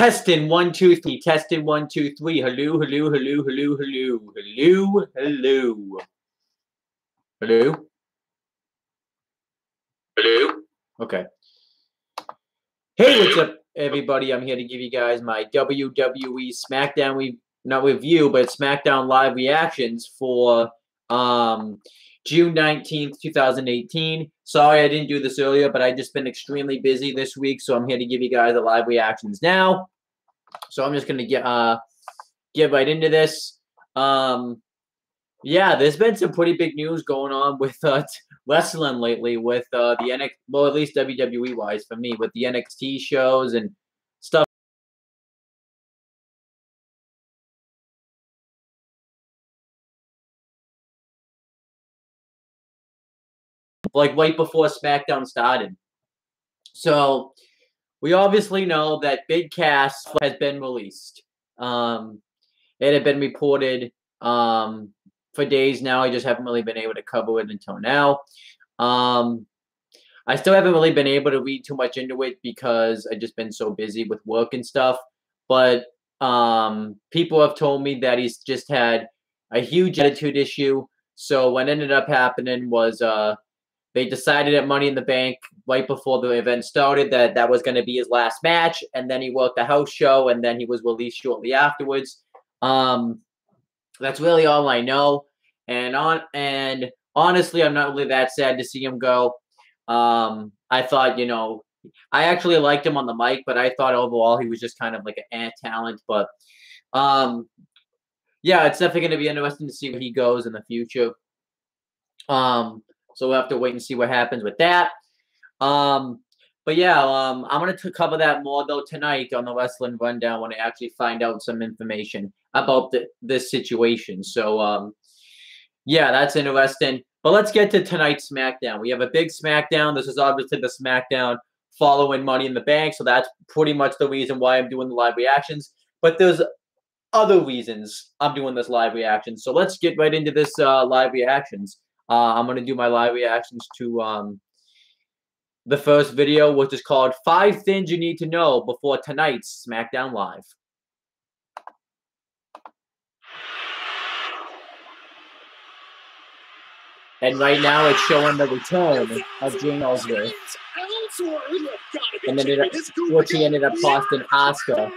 Testing 1 2 3. Testing 1 2 3. Hello, hello, hello, hello, hello, hello, hello, hello, hello. Okay. Hey, what's up, everybody? I'm here to give you guys my WWE Smackdown not review, but Smackdown live reactions for June 19th, 2018. Sorry I didn't do this earlier, but I've just been extremely busy this week, so I'm here to give you guys the live reactions now. So I'm just going to get right into this. Yeah, there's been some pretty big news going on with wrestling lately with the NXT, well, at least WWE-wise for me, with the NXT shows and stuff. Like right before SmackDown started. So we obviously know that Big Cass has been released. It had been reported for days now. I just haven't really been able to cover it until now. I still haven't really been able to read too much into it because I've just been so busy with work and stuff. But people have told me that he's just had a huge attitude issue. So what ended up happening was they decided at Money in the Bank right before the event started that that was going to be his last match. And then he worked the house show, and then he was released shortly afterwards. That's really all I know. And honestly, I'm not really that sad to see him go. I thought, you know, I actually liked him on the mic, but I thought overall he was just kind of like an talent. But yeah, it's definitely going to be interesting to see where he goes in the future. So we'll have to wait and see what happens with that. But yeah, I'm going to cover that more, though, tonight on the Wrestling Rundown when I actually find out some information about this situation. So, yeah, that's interesting. But let's get to tonight's SmackDown. We have a big SmackDown. This is obviously the SmackDown following Money in the Bank, so that's pretty much the reason why I'm doing the live reactions. But there's other reasons I'm doing this live reaction. So let's get right into this live reactions. I'm going to do my live reactions to the first video, which is called 5 Things You Need to Know Before Tonight's SmackDown Live. And right now it's showing the return of Jane Ellsworth. And then which he ended up costing Asuka.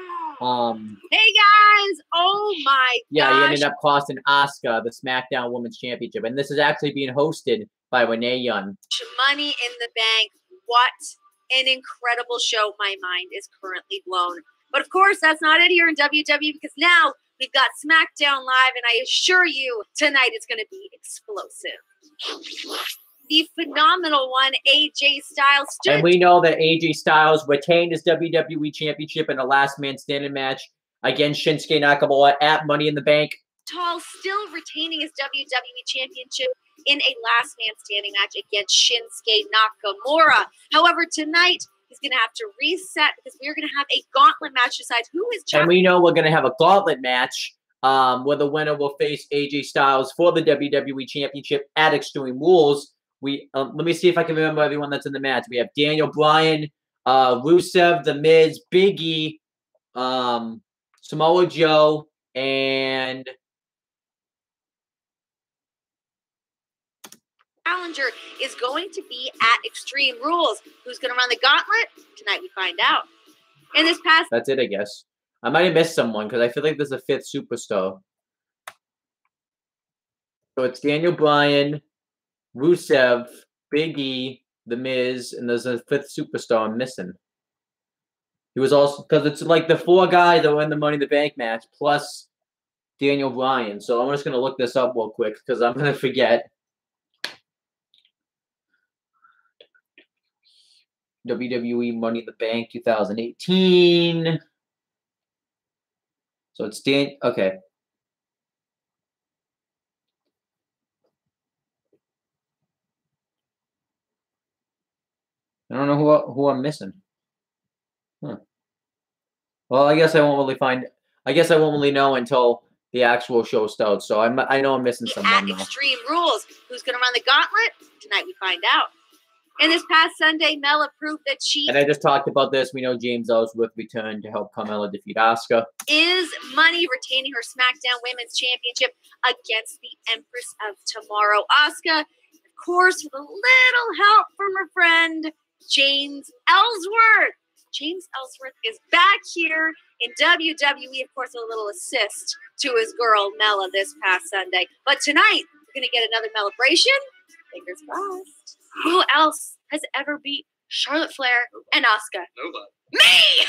Hey guys! Oh my yeah, gosh. He ended up costing Asuka the SmackDown Women's Championship. And this is actually being hosted by Renee Young. Money in the Bank. What an incredible show. My mind is currently blown. But of course, that's not it here in WWE because now we've got SmackDown Live, and I assure you, tonight it's going to be explosive. The phenomenal one, AJ Styles. And we know that AJ Styles retained his WWE Championship in a last man standing match against Shinsuke Nakamura at Money in the Bank. Tall still retaining his WWE Championship in a last man standing match against Shinsuke Nakamura. However, tonight he's going to have to reset because we're going to have a gauntlet match to decide who is champion. And we know we're going to have a gauntlet match where the winner will face AJ Styles for the WWE Championship at Extreme Rules. Let me see if I can remember everyone that's in the match. We have Daniel Bryan, Rusev, The Miz, Big E, Samoa Joe, and challenger is going to be at Extreme Rules. Who's going to run the gauntlet? Tonight we find out. In this past... That's it, I guess. I might have missed someone because I feel like there's a 5th superstar. So it's Daniel Bryan, Rusev, Big E, The Miz, and there's a 5th superstar I'm missing. He was also... Because it's like the 4 guys that were in the Money in the Bank match plus Daniel Bryan. So I'm just going to look this up real quick because I'm going to forget. WWE Money in the Bank 2018. So it's okay. I don't know who I'm missing. Huh. Well, I guess I won't really find. I guess I won't really know until the actual show starts. So I know I'm missing someone. At Extreme Rules, who's going to run the gauntlet? Tonight we find out. And this past Sunday, Mela proved that she And I just talked about this. We know James Ellsworth returned to help Carmella defeat Asuka. is money, retaining her SmackDown Women's Championship against the Empress of Tomorrow, Asuka. Of course, with a little help from her friend, James Ellsworth. James Ellsworth is back here in WWE, of course, a little assist to his girl, Mela, this past Sunday. But tonight, we're going to get another celebration. Fingers crossed. Who else has ever beat Charlotte Flair and Asuka? Nobody. Me!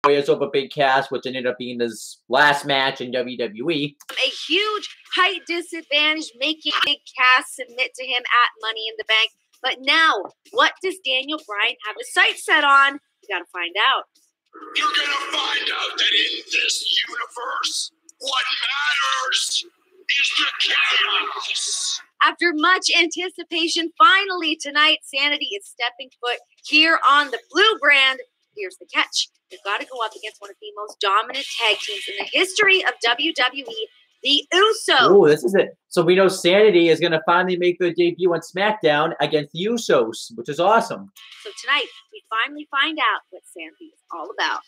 Warriors over Big Cass, which ended up being his last match in WWE. A huge height disadvantage, making Big Cass submit to him at Money in the Bank. But now, what does Daniel Bryan have his sights set on? We got to find out. You're gonna find out that in this universe, what matters is the chaos. After much anticipation, finally tonight, Sanity is stepping foot here on the Blue brand. Here's the catch. They've got to go up against one of the most dominant tag teams in the history of WWE, the Usos. Oh, this is it. So we know Sanity is going to finally make their debut on SmackDown against the Usos, which is awesome. So tonight, we finally find out what Sanity is all about.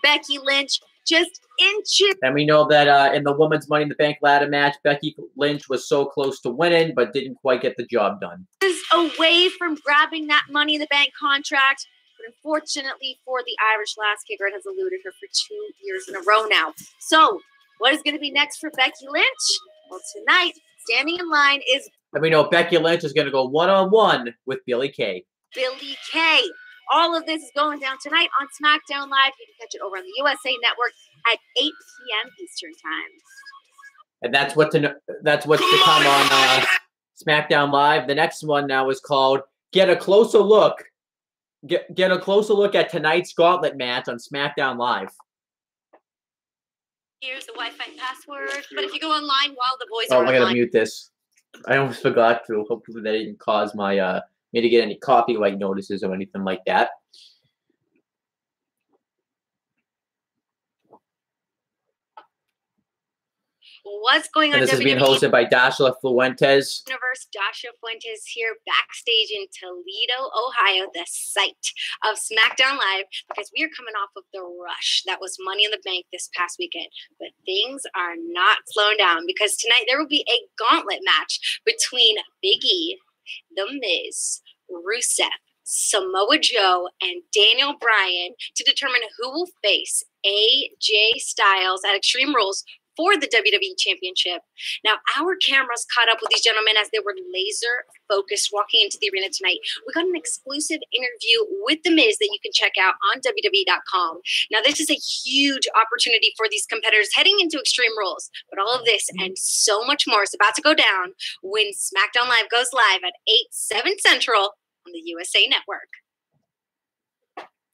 Becky Lynch just inches. And we know that in the Women's Money in the Bank ladder match, Becky Lynch was so close to winning, but didn't quite get the job done. Away from grabbing that Money in the Bank contract. But unfortunately for the Irish Lass Kicker, it has eluded her for 2 years in a row now. So, what is going to be next for Becky Lynch? Well, tonight, standing in line is... And we know Becky Lynch is going to go one-on-one with Billie Kay. Billie Kay. All of this is going down tonight on SmackDown Live. You can catch it over on the USA Network at 8 p.m. Eastern Time. And that's what's to come on SmackDown Live. The next one now is called Get a Closer Look. Get a closer look at tonight's gauntlet match on SmackDown Live. Here's the Wi-Fi password. But if you go online while the boys Oh, are I gotta online, mute this. I almost forgot to. Hopefully that didn't cause my me to get any copyright notices or anything like that. what's going on? And this is being WWE hosted by Dasha Fuentes. Universe. Dasha Fuentes here backstage in Toledo, Ohio, the site of SmackDown Live, because we are coming off of the rush that was Money in the Bank this past weekend. But things are not slowing down, because tonight there will be a gauntlet match between Big E, The Miz, Rusev, Samoa Joe, and Daniel Bryan to determine who will face AJ Styles at Extreme Rules for the WWE Championship. Now, our cameras caught up with these gentlemen as they were laser focused walking into the arena tonight. We got an exclusive interview with The Miz that you can check out on WWE.com. Now, this is a huge opportunity for these competitors heading into Extreme Rules. But all of this and so much more is about to go down when SmackDown Live goes live at 7 Central on the USA Network.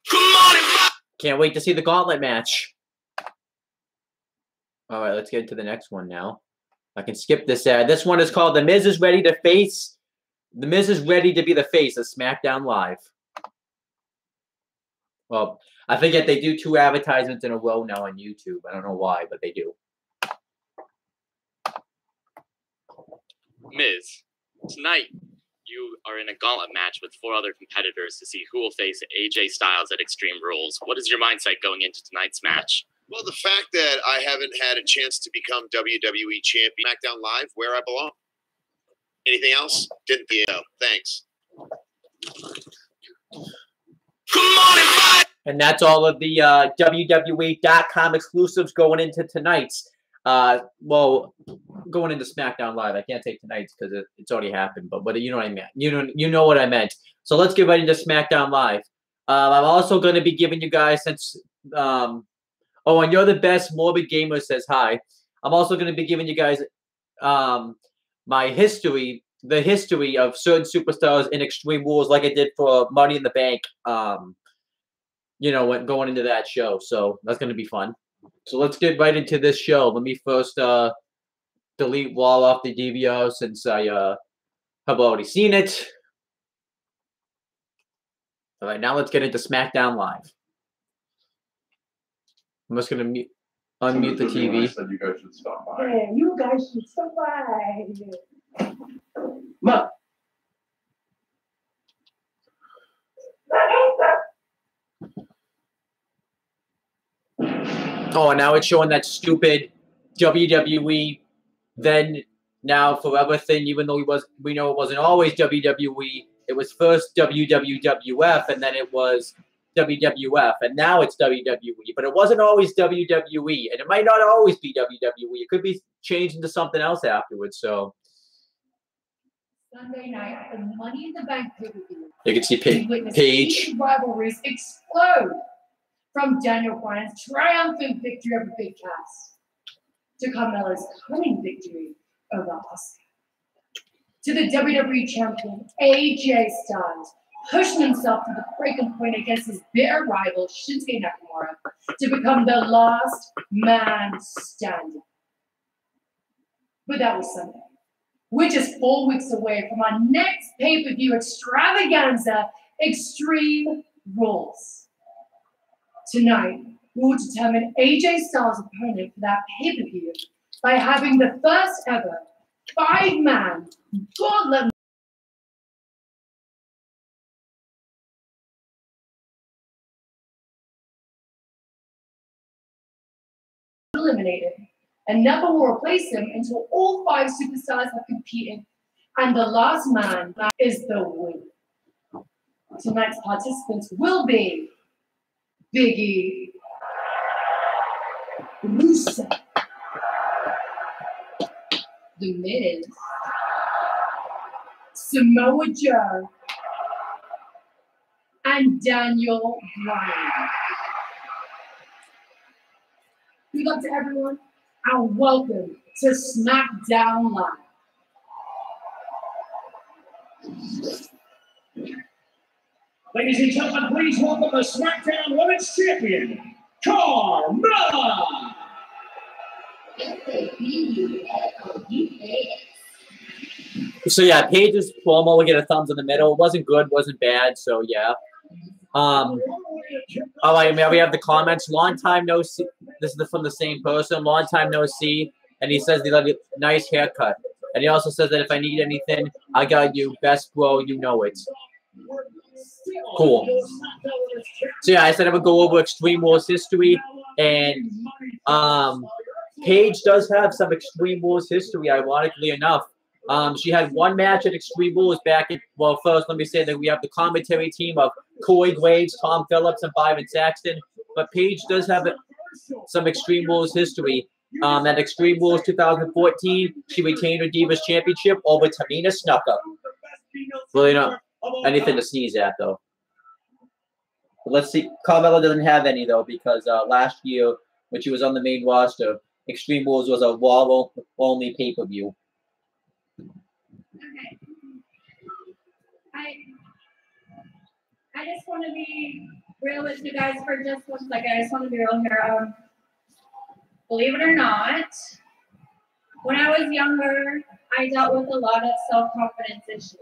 Come on, Can't wait to see the gauntlet match. All right, let's get into the next one now. I can skip this ad. This one is called The Miz is Ready to Face. The Miz is ready to be the face of SmackDown Live. Well, I forget they do 2 advertisements in a row now on YouTube. I don't know why, but they do. Miz, tonight you are in a gauntlet match with 4 other competitors to see who will face AJ Styles at Extreme Rules. What is your mindset going into tonight's match? Well, the fact that I haven't had a chance to become WWE champion, SmackDown Live, where I belong. Anything else? Didn't be thanks. Come on, And that's all of the WWE.com exclusives going into tonight's. Well, going into SmackDown Live. I can't take tonight's because it's already happened. But you know what I meant. You know what I meant. So let's get right into SmackDown Live. I'm also going to be giving you guys, since oh, and you're the best. Morbid Gamer says hi. I'm also going to be giving you guys my history, the history of certain superstars in Extreme Rules, like I did for Money in the Bank. You know, when going into that show. So that's going to be fun. So let's get right into this show. Let me first delete wall off the DVR since I have already seen it. All right, now let's get into SmackDown Live. I'm just gonna unmute the TV. Said you guys should stop by. Yeah, you guys should stop by. Mom. Oh, now it's showing that stupid WWE then now forever thing, even though we know it wasn't always WWE. It was first WWF and then it was WWF and now it's WWE. But it wasn't always WWE and it might not always be WWE. It could be changed into something else afterwards. So Sunday night, the Money in the Bank pay-per-view. you can see Paige. Rivalries explode from Daniel Bryan's triumphant victory over Big Cass to Carmella's cunning victory over Asuka, to the WWE champion AJ Styles pushing himself to the breaking point against his bitter rival Shinsuke Nakamura to become the last man standing. But that was Sunday. We're just 4 weeks away from our next pay-per-view extravaganza, Extreme Rules. Tonight, we'll determine AJ Styles' opponent for that pay-per-view by having the first ever 5-man gauntlet eliminated, and never will replace him until all 5 superstars have competed, and the last man is the winner. Tonight's participants will be Big E, Rusev, The Miz, Samoa Joe, and Daniel Bryan. Good luck to everyone, and welcome to Smackdown Live. Ladies and gentlemen, please welcome the Smackdown Women's Champion, Carmella! So yeah, Paige's promo will get a thumbs in the middle. It wasn't good, wasn't bad. So yeah. All right, we have the comments. Long time no see. This is from the same person. Long time no see, and he says he love you. Nice haircut, and he also says that if I need anything, I got you. Best bro, you know it. Cool. So yeah, I said I would go over Extreme Rules history, and Paige does have some Extreme Rules history, ironically enough. She had one match at Extreme Rules back in, well, first let me say that we have the commentary team of Corey Graves, Tom Phillips, and Byron Saxton, but Paige does have some Extreme Rules history. At Extreme Rules 2014, she retained her Divas Championship over Tamina Snuka. Really not anything to sneeze at, though. But let's see. Carmella doesn't have any, though, because last year, when she was on the main roster, Extreme Rules was a Raw-only pay-per-view. Okay. I just want to be real with you guys for just 1 second. I just want to be real here. Believe it or not, when I was younger, I dealt with a lot of self-confidence issues.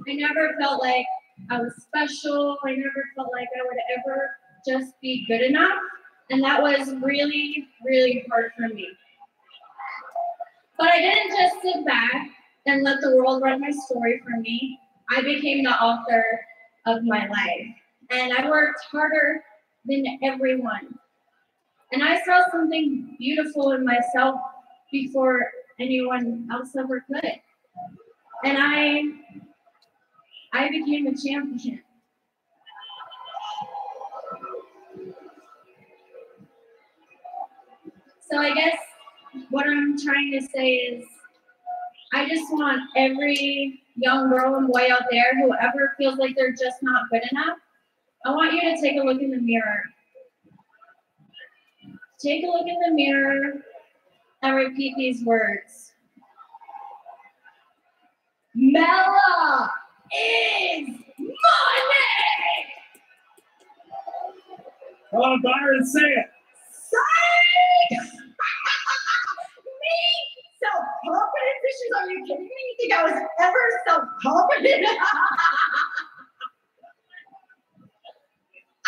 I never felt like I was special. I never felt like I would ever just be good enough. And that was really, really hard for me. But I didn't just sit back and let the world write my story for me. I became the author of my life. And I worked harder than everyone. And I saw something beautiful in myself before anyone else ever could. And I became a champion. So I guess what I'm trying to say is I just want every young girl and boy out there who ever feels like they're just not good enough, I want you to take a look in the mirror. Take a look in the mirror and repeat these words. Mella is money! Come on, Byron, say it. Psych! Me? Self-confidence issues? Are you kidding me? You think I was ever self-confident?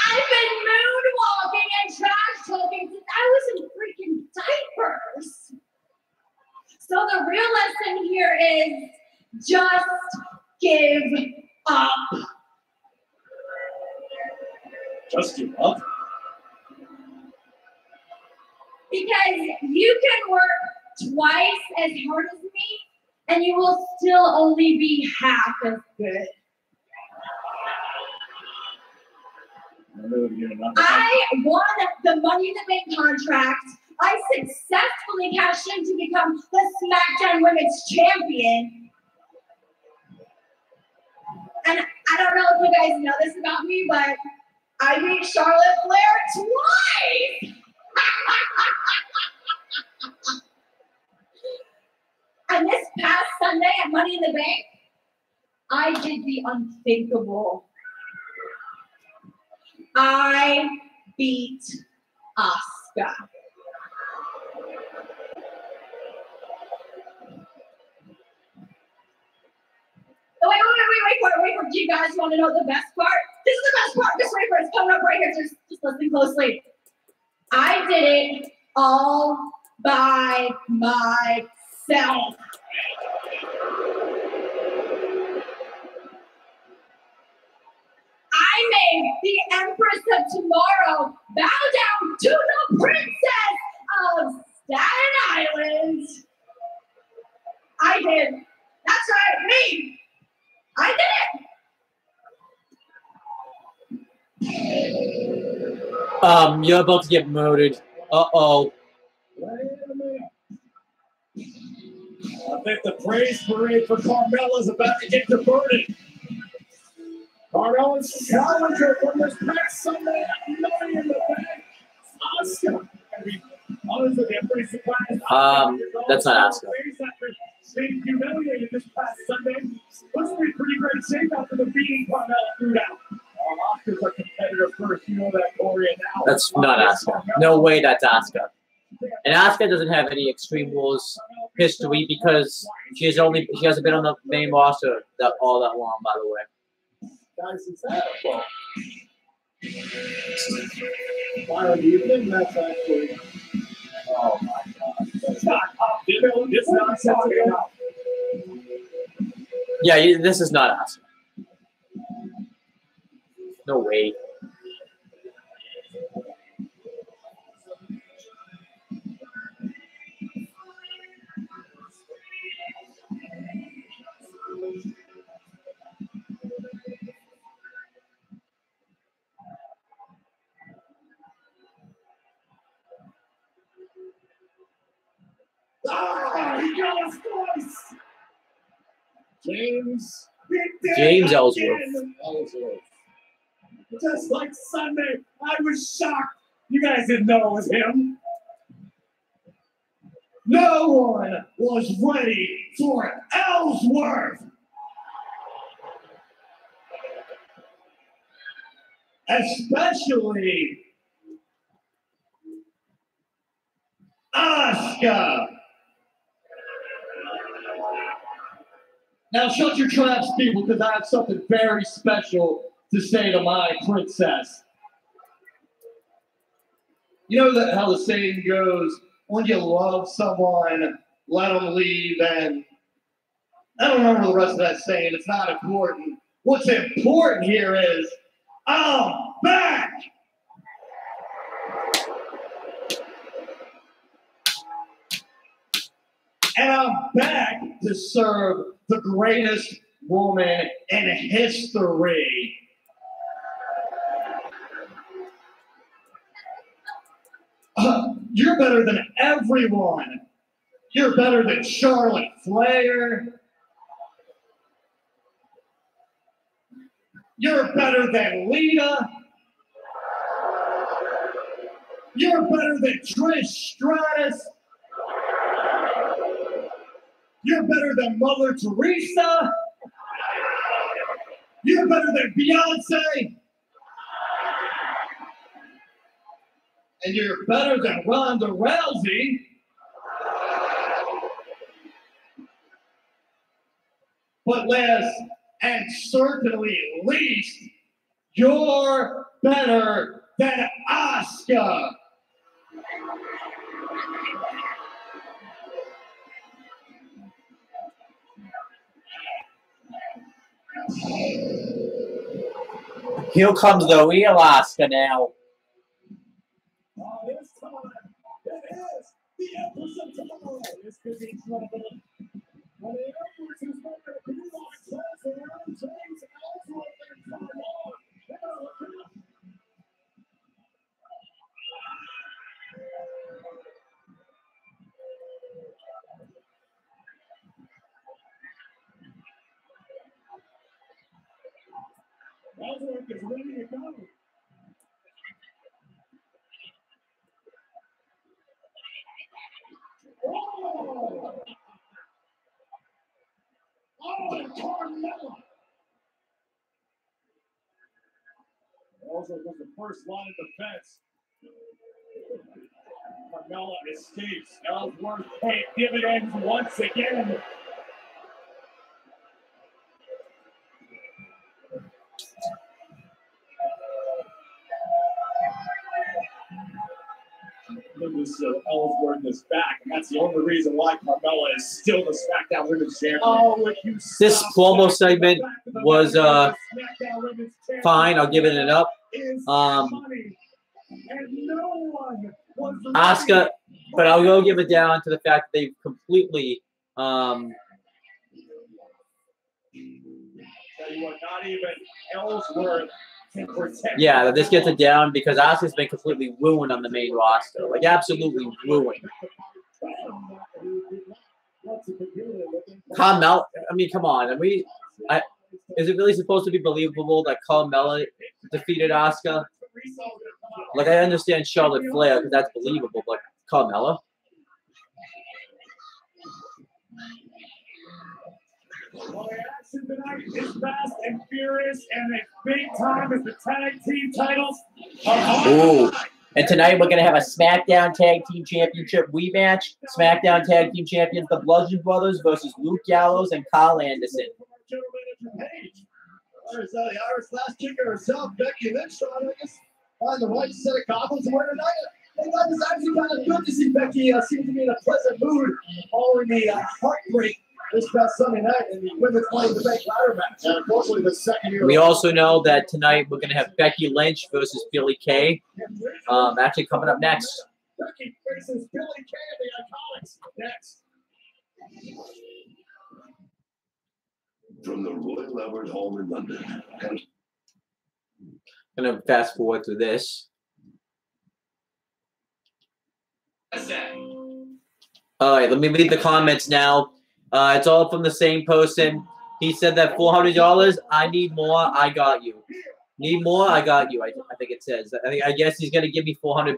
I've been moonwalking and trying So the real lesson here is just give up. Just give up? Because you can work twice as hard as me, and you will still only be half as good. I won the Money in the Bank contract. I successfully cashed in to become the Smackdown Women's Champion. And I don't know if you guys know this about me, but I beat Charlotte Flair twice. And this past Sunday at Money in the Bank, I did the unthinkable. I beat Asuka. Wait for it. Do you guys want to know the best part? This is the best part. Just wait for it. It's coming up right here. Just listen closely. I did it all by myself. I made the Empress of Tomorrow bow down to the Princess of Staten Island. I did. That's right, me. I did it. You're about to get murdered. Uh-oh. Wait a minute. I think the praise parade for Carmella's about to get diverted. Carmella's challenger from this past Sunday at Money in the Bank, Asuka. Honestly, I'm pretty surprised. That's not Asuka. Being humiliated this past Sunday. Looks to be pretty great shape after the beating Carmella threw down. Asuka's our competitor first. You know that, Corey. That's not Asuka. No way that's Asuka. And Asuka doesn't have any Extreme Rules history because she hasn't been on the main roster all that long, by the way. Byron, do you think that's actually? Oh my God! It's not talking about. Yeah, this is not Asuka. No way. He got us twice. James Ellsworth. Just like Sunday, I was shocked. You guys didn't know it was him. No one was ready for Ellsworth. Especially Asuka. Now shut your traps, people, because I have something very special to say to my princess. You know that how the saying goes, when you love someone, let them leave, and I don't remember the rest of that saying. It's not important. What's important here is I'm back. And I'm back to serve the greatest woman in history. You're better than everyone. You're better than Charlotte Flair. You're better than Lita. You're better than Trish Stratus. You're better than Mother Teresa. You're better than Beyonce. And you're better than Ronda Rousey. But last and certainly least, you're better than Asuka. Here comes the real Oscar now. This time, it is the Empress of Tomorrow. This could be trouble. And the Empress is going to be like Chelsea around James Ellsworth and Carmella. Ellsworth is ready to go. Oh! Oh, and Carmella! Ellsworth was the first line of defense. Carmella escapes. Ellsworth paid dividends once again. Ellsworth is back, and that's the only reason why Carmella is still the Smackdown Women's Champion. Oh, This promo segment was fine. I'll give it an up. Asuka, but I'll go give it down to the fact that they've completely Tell you what, not even Ellsworth can protect. yeah, this gets it down because Asuka's been completely ruined on the main roster. Like, absolutely ruined. Carmella, I mean, come on. Is it really supposed to be believable that Carmella defeated Asuka? Like, I understand Charlotte Flair because that's believable, but Carmella? Well, the action tonight is fast and furious, and it's big time as the tag team titles are on. Ooh. And tonight we're going to have a SmackDown Tag Team Championship rematch. SmackDown Tag Team Champions, the Bludgeon Brothers versus Luke Gallows and Carl Anderson. There's the Irish last kicker herself, Becky Lynch, trying to find the right set of goggles to wear tonight. Hey guys, it's actually kind of good to see Becky seem to be in a pleasant mood following the heartbreak this past Sunday night in the women's Money in the Bank ladder match. And unfortunately, the second year. We also know that tonight we're going to have Becky Lynch versus Billie Kay. Actually coming up next. Becky faces Billie Kay and the Iconics next. From the Royal Albert Hall in London. I'm going to fast forward through this. All right, let me read the comments now. It's all from the same person. He said that $400. I need more. I got you. Need more? I got you. I think it says. I guess he's gonna give me $400.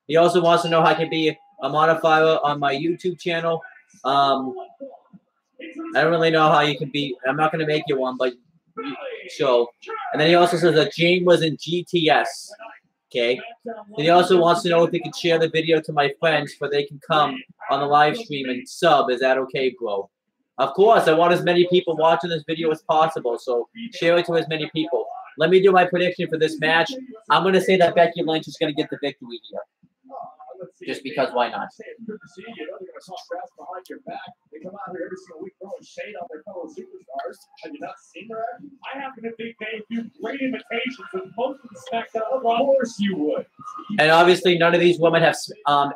He also wants to know how I can be a modifier on my YouTube channel. I don't really know how you can be. I'm not gonna make you one, but so. And then he also says that Jane was in GTS. Okay. And he also wants to know if he can share the video to my friends so they can come on the live stream and sub. Is that okay, bro? Of course. I want as many people watching this video as possible, so share it to as many people. Let me do my prediction for this match. I'm going to say that Becky Lynch is going to get the victory here. Just because, why not? It's good to see you. They're going to talk fast behind your back. They come out here every single week throwing shade on their fellow superstars. Have you not seen their act? I happen to think they do great imitations of most of the SmackDown. Of course you would. And obviously, none of these women have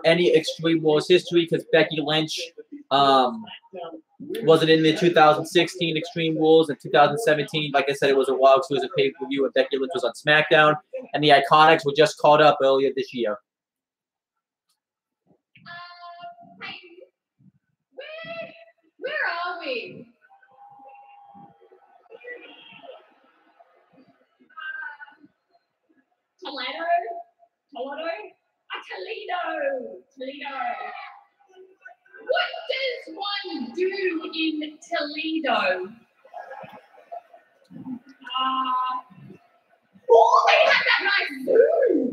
any Extreme Rules history because Becky Lynch wasn't in the 2016 Extreme Rules. In 2017, like I said, it was a while because it was a pay-per-view and Becky Lynch was on SmackDown. And the Iconics were just caught up earlier this year. Where are we? Toledo? Toledo? Toledo. What does one do in Toledo? Oh, they have that nice food.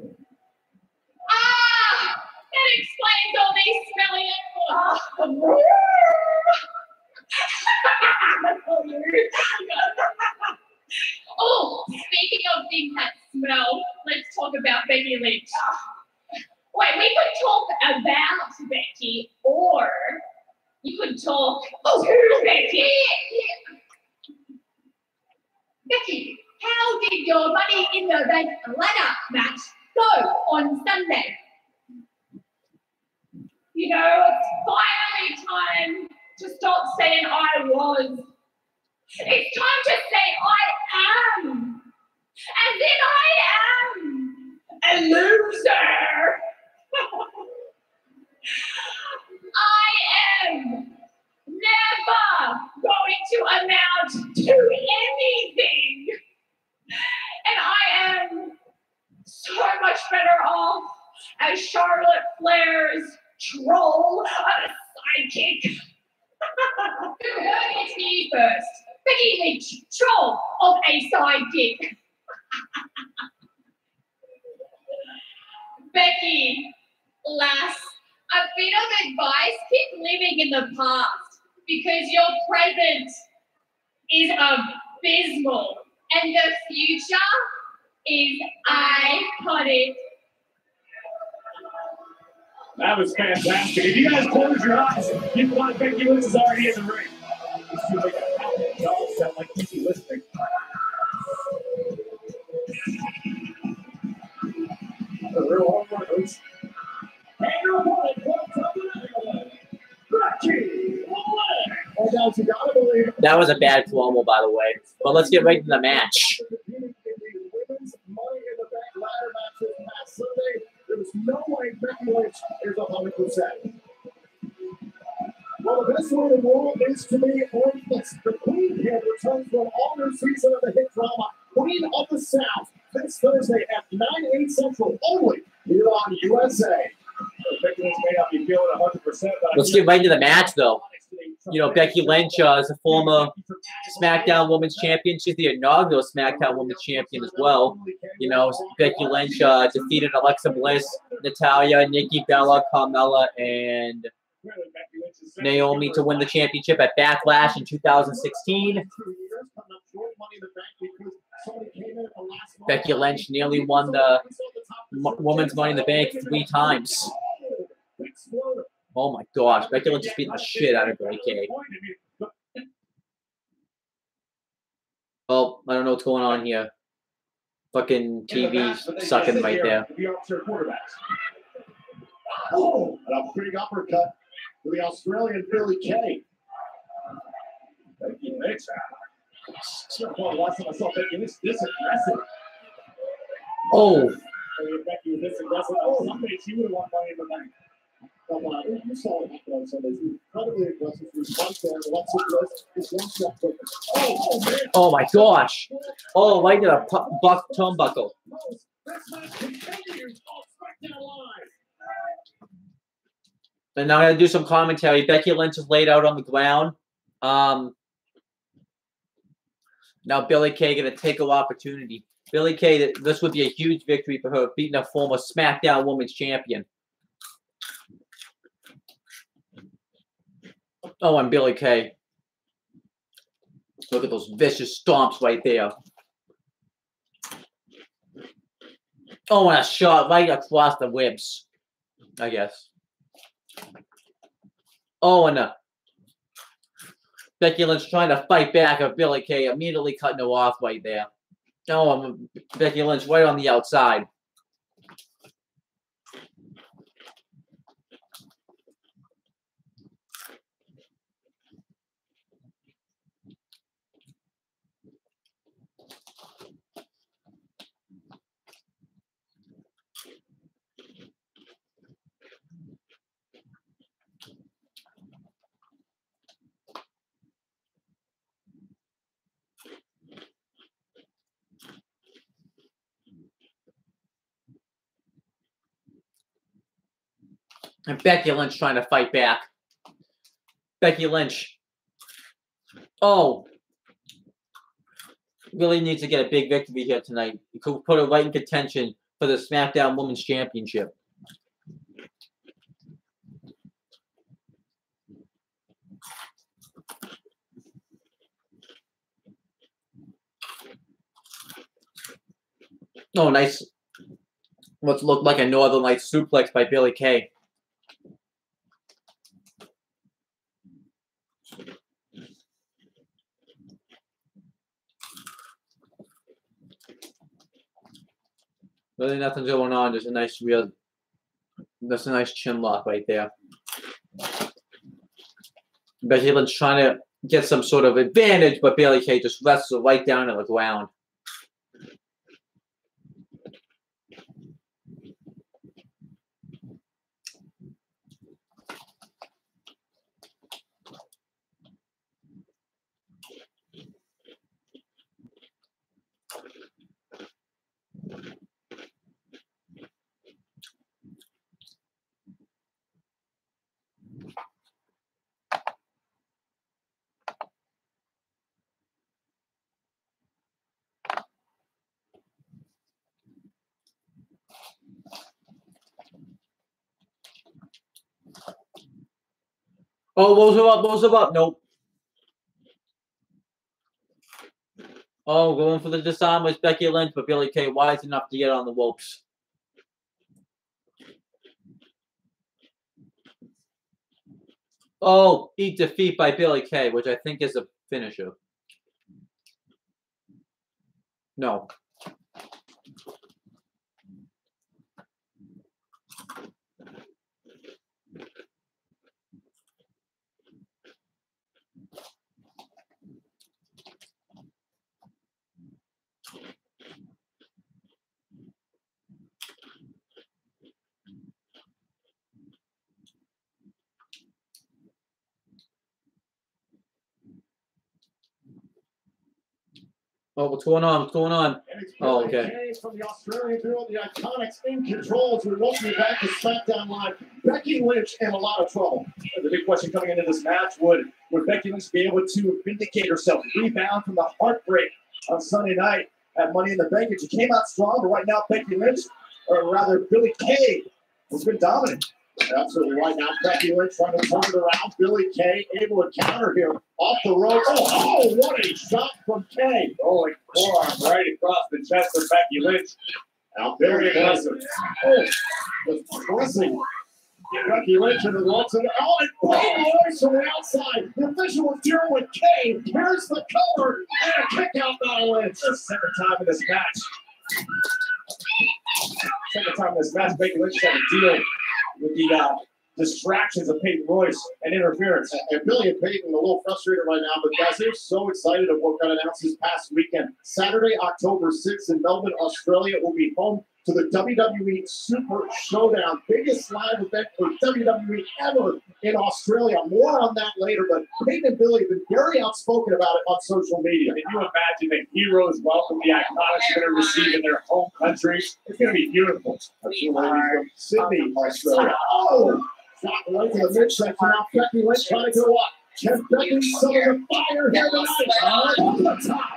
That explains all these smelly animals. Oh, speaking of things that smell, let's talk about Becky Lynch. Wait, we could talk about Becky, or you could talk to Becky. Becky, how did your money You know, it's finally time to stop saying I was. It's time to say I am. And then I am a loser. I am never going to amount to anything. And I am so much better off as Charlotte Flair's troll of a sidekick. Who heard it here first? Becky Lynch, troll of a sidekick. Becky, lass, a bit of advice, keep living in the past because your present is abysmal and the future is iconic. That was fantastic. If you guys close your eyes, you thought Becky Lynch is already in the ring. These two make a happy dog sound like easy listening. A real home run, Coach. And your opponent comes up with everyone. Becky Lynch. Oh, guys, you gotta believe it. That was a bad promo, by the way. But let's get right to the match. There's no way Becky Lynch is 100%. Well, the best way in the world is to me, the Queen here returns from all their season of the hit drama, Queen of the South, this Thursday at 9/8 Central, only here on USA. Becky Lynch may not be feeling 100%. Let's get right to the match, though. You know, Becky Lynch is a former SmackDown Women's Champion. She's the inaugural SmackDown Women's Champion as well. You know, Becky Lynch defeated Alexa Bliss, Natalya, Nikki Bella, Carmella, and Naomi to win the championship at Backlash in 2016. Becky Lynch nearly won the Women's Money in the Bank 3 times. Oh my gosh, Becky Lynch just beating the shit out of Billie Kay. Oh, I don't know what's going on here. Fucking TV sucking right there. Oh, an upgrade uppercut to the Australian Billie Kay. Becky Lynch. Last time I saw Becky Lynch this aggressive. Oh. Becky was this aggressive. Oh, someday she would have won Money in the Bank. You saw it happen on Sunday. She was incredibly aggressive. She was one there. Alexa Bliss is one step quicker. Oh, man. Oh my gosh. Oh, right to the buck turnbuckle. And now I'm going to do some commentary. Becky Lynch is laid out on the ground. Now Billie Kay going to take an opportunity. Billie Kay, this would be a huge victory for her, beating a former SmackDown Women's Champion. Oh, and Billie Kay. Look at those vicious stomps right there. Oh, and a shot right across the ribs, I guess. Oh, and Becky Lynch trying to fight back of Billie Kay, immediately cutting her off right there. Oh, and Becky Lynch right on the outside. And Becky Lynch trying to fight back. Becky Lynch. Oh. Really needs to get a big victory here tonight. You could put her right in contention for the SmackDown Women's Championship. Oh, nice. What looked like a Northern Lights suplex by Billie Kay. Really nothing's going on. There's a nice chin lock right there. Becky Lynch trying to get some sort of advantage, but Bayley Kay just wrestles right down to the ground. Oh, rolls her up. Nope. Oh, going for the disarm with Becky Lynch, but Bayley Kay wise enough to get on the ropes. Oh, eat defeat by Bayley Kay, which I think is a finisher. No. Oh, what's going on? What's going on? Oh, okay. From the Australian duo, the Iconics in control as we welcome you back to Smackdown Live. Becky Lynch in a lot of trouble. The big question coming into this match, would Becky Lynch be able to vindicate herself, rebound from the heartbreak on Sunday night at Money in the Bank? And she came out strong, but right now Becky Lynch, or rather Billie Kay, has been dominant. Absolutely right now. Becky Lynch trying to turn it around. Billie Kay able to counter here off the rope. Oh, what a shot from Kay. Oh, a forearm right across the chest of Becky Lynch. Now, very aggressive. Oh, just pressing Becky Lynch into the ropes. And Peyton Royce from the outside. The official was dealing with Kay. Here's the cover and a kick out by Lynch. The second time in this match. Becky Lynch had to deal with the distractions of Peyton Royce and interference. And Billy and Peyton a little frustrated right now, but guys, they're so excited of what got announced this past weekend. Saturday, October 6th in Melbourne, Australia will be home to the WWE Super Showdown. Biggest live event for WWE ever in Australia. More on that later, but Peyton and Billy have been very outspoken about it on social media. Can you imagine the heroes welcome the Iconics are going to receive in their home country? It's going to be beautiful. From Sydney, Australia. Oh! Shot right to the midsection. Now Becky Lynch trying to go up. Can Becky summon the fire here tonight? On the top.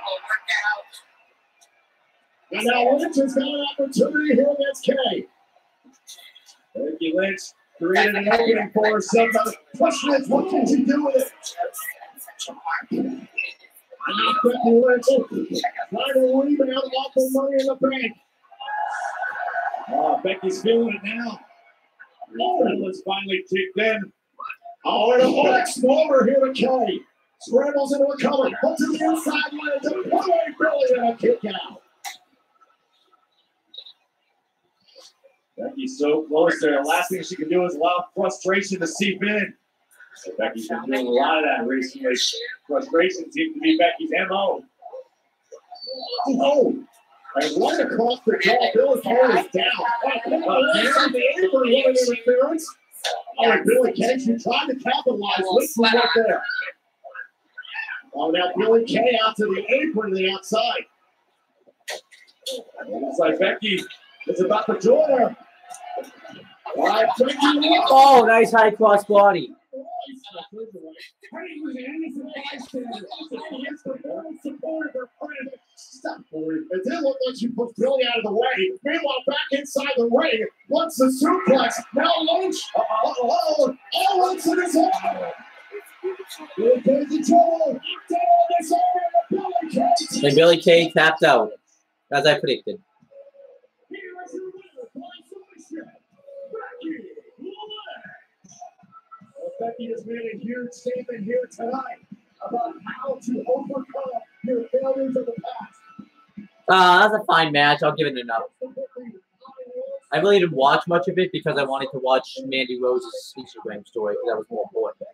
And now Lynch has got an opportunity here against Kay. Becky Lynch created an opening for herself. Now the question is, what can she do with it? And now Becky Lynch trying to rebound off the Money in the Bank. Oh, Becky's feeling it now. Adrenaline's finally kicked in. Oh, and a flex over here to Kay. Scrambles into a cover. Puts it to the inside line to put away Billy and a kick out. Becky's so close there. The last thing she can do is allow frustration to seep in. So Becky's been doing a lot of that recently. Frustration seems to be Becky's MO. Oh, and right across the jaw, Billy Kay is down. The apron interference. Oh, Billy Kay, she tried to capitalize. Listen right there. Oh, now Billy Kay out to the apron to the outside. It's like Becky is about to join her. All right, Oh, nice high cross body. It did look like she put Billy out of the way. Meanwhile, back inside the ring, once the suplex. Now Lynch. Oh, Lynch in his head. Billy Kay's in trouble. And Billy Kay tapped out, as I predicted. Becky has made a huge statement here tonight about how to overcome your failures of the past. That's a fine match. I'll give it enough. I really didn't watch much of it because I wanted to watch Mandy Rose's Instagram story because that was more important.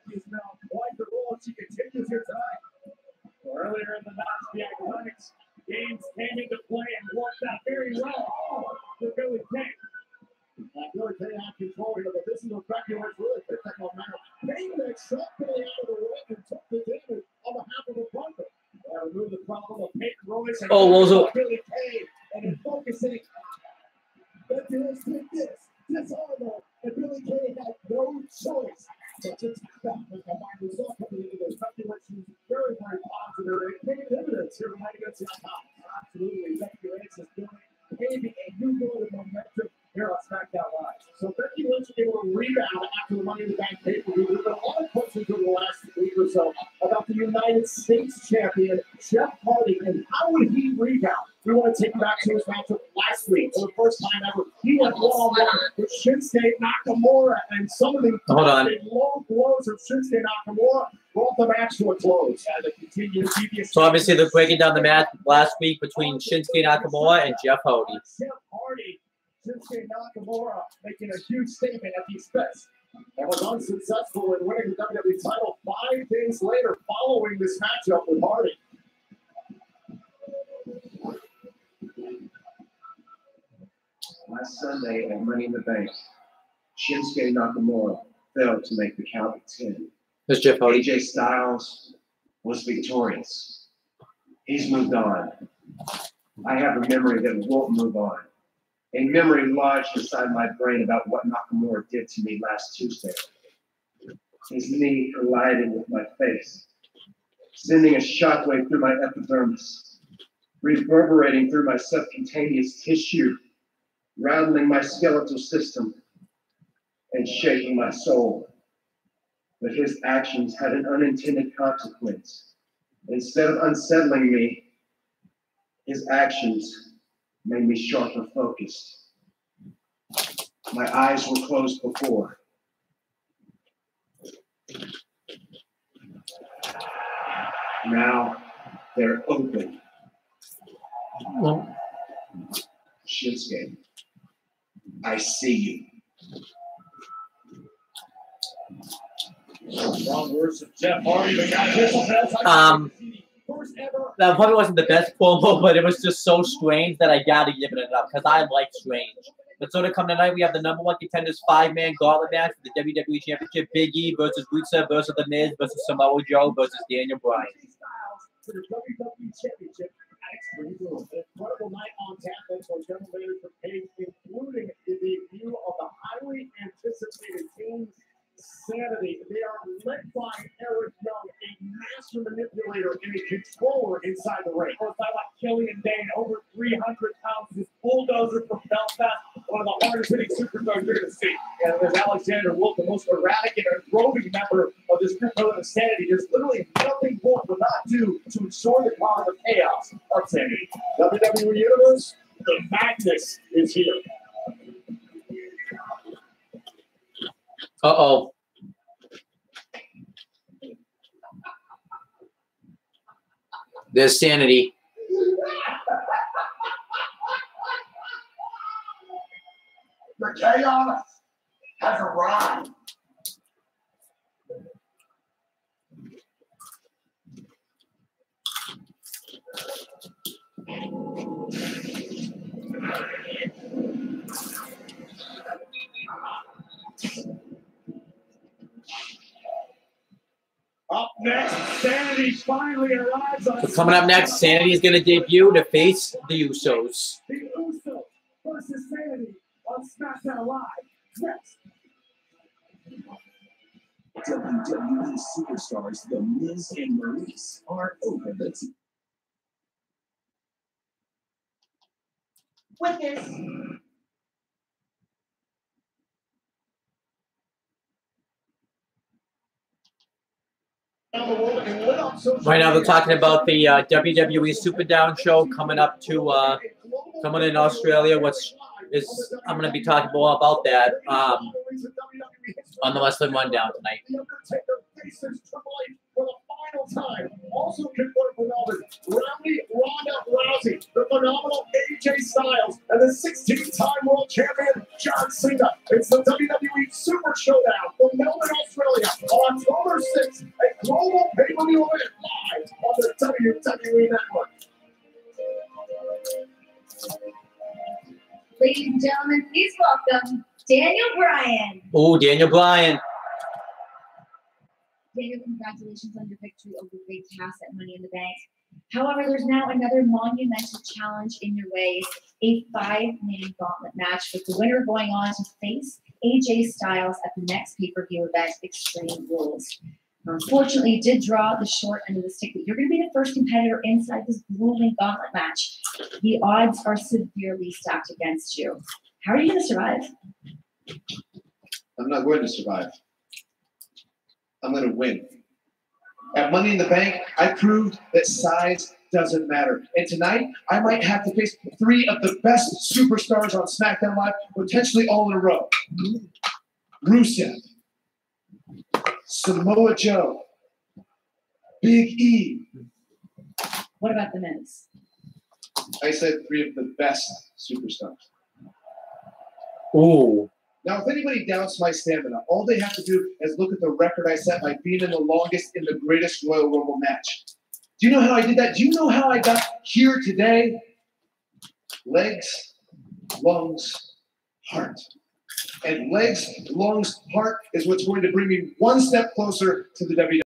Earlier in the match, the Iconics games came into play and worked out very well for Billy King. Billy King had control here, but this is where Becky Lynch really picked up momentum. King then shot Billy out of the ring and took the damage on behalf of the Bunker. Remove the problem of Peyton Royce and Billy King, and then focusing. Becky Lynch did this armor, and Billy King had no choice but to tap out with the combined result coming into this. Becky Lynch was very, very positive and making evidence here tonight against the Iconics. Absolutely, Becky Lynch is paving a new goal of momentum here on Smackdown Live. So Becky Lynch was able to rebound after the Money in the Bank pay-per-view. There's been a lot of questions over the last week or so about the United States champion, Jeff Hardy, and how would he rebound? We want to take you back to his matchup last week. For the first time ever, he went one-on-one with Shinsuke Nakamura, and some of the low blows of Shinsuke Nakamura brought the match to a close. So obviously they're breaking down the match last week between Shinsuke Nakamura and Jeff Hardy. Jeff Hardy, Shinsuke Nakamura making a huge statement at the expense and was unsuccessful in winning the WWE title 5 days later following this matchup with Hardy. Last Sunday at Money in the Bank, Shinsuke Nakamura failed to make the count of 10. There's Jeff Hardy. AJ Styles was victorious. He's moved on. I have a memory that won't move on. A memory lodged inside my brain about what Nakamura did to me last Tuesday. His knee collided with my face, sending a shockwave through my epidermis, reverberating through my subcutaneous tissue, rattling my skeletal system, and shaking my soul. But his actions had an unintended consequence. Instead of unsettling me, his actions made me sharper focused. My eyes were closed before. Now they're open. Shinsuke, I see you. Wrong words of Jeff Hardy. That probably wasn't the best promo, but it was just so strange that I gotta give it up because I like strange. But so to come tonight, we have the #1 contenders 5-man gauntlet match for the WWE Championship: Big E versus Rusev versus The Miz versus Samoa Joe versus Daniel Bryan. For the WWE Championship at Extreme Rules. An incredible night on tap thanks to our general manager page, including the debut of the highly anticipated Team Sanity. They are led by Eric Young, a master manipulator and a controller inside the ring. Or like Killian Dane, over 300 pounds, this bulldozer from Belfast, one of the hardest hitting superstars you're going to see. And there's Alexander Wolf, the most erratic and roving member of this group of Sanity. There's literally nothing more will not do to ensure the positive chaos of Sanity. WWE Universe, the madness is here. Uh-oh. There's Sanity. The chaos has arrived. Up next, Sanity finally arrives on. So coming up next, Sanity is going to debut to face the Usos. The Usos versus Sanity on Smackdown Live. Next. WWE superstars The Miz and Maurice are over the team. Witness. Right now, they're talking about the WWE Superdown show coming up to coming in Australia. Which is I'm going to be talking more about that on the Wrestling Rundown tonight. The Undertaker faces Triple H for the final time. Also confirmed for Melbourne, Rowdy Ronda Rousey, the phenomenal AJ Styles, and the 16-time world champion John Cena. It's the WWE Super Showdown from Melbourne, Australia on October 6th, a global pay-per-view event live on the WWE Network. Ladies and gentlemen, please welcome Daniel Bryan. Oh, Daniel Bryan. Daniel, congratulations on your victory over Big Cass at Money in the Bank. However, there's now another monumental challenge in your way, a 5-man gauntlet match with the winner going on to face AJ Styles at the next pay-per-view event, Extreme Rules. Unfortunately, you did draw the short end of the stick, but you're going to be the first competitor inside this grueling gauntlet match. The odds are severely stacked against you. How are you going to survive? I'm not going to survive. I'm going to win. At Money in the Bank, I proved that size doesn't matter. And tonight, I might have to face 3 of the best superstars on Smackdown Live, potentially all in a row. Rusev, Samoa Joe, Big E. What about the Miz? I said 3 of the best superstars. Ooh. Now, if anybody doubts my stamina, all they have to do is look at the record I set by being in the longest in the greatest Royal Rumble match. Do you know how I did that? Do you know how I got here today? Legs, lungs, heart. And legs, lungs, heart is what's going to bring me one step closer to the WWE.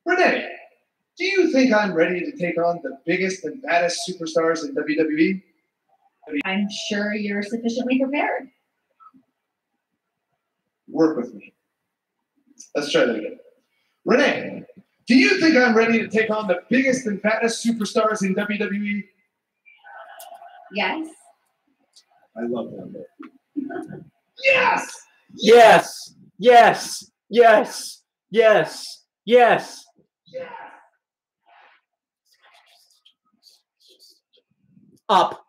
Renee, do you think I'm ready to take on the biggest and baddest superstars in WWE? I'm sure you're sufficiently prepared. Work with me. Let's try that again. Renee, do you think I'm ready to take on the biggest and baddest superstars in WWE? Yes. I love that. Yes! Yes. Yes. Yes. Yes. Yes. Up.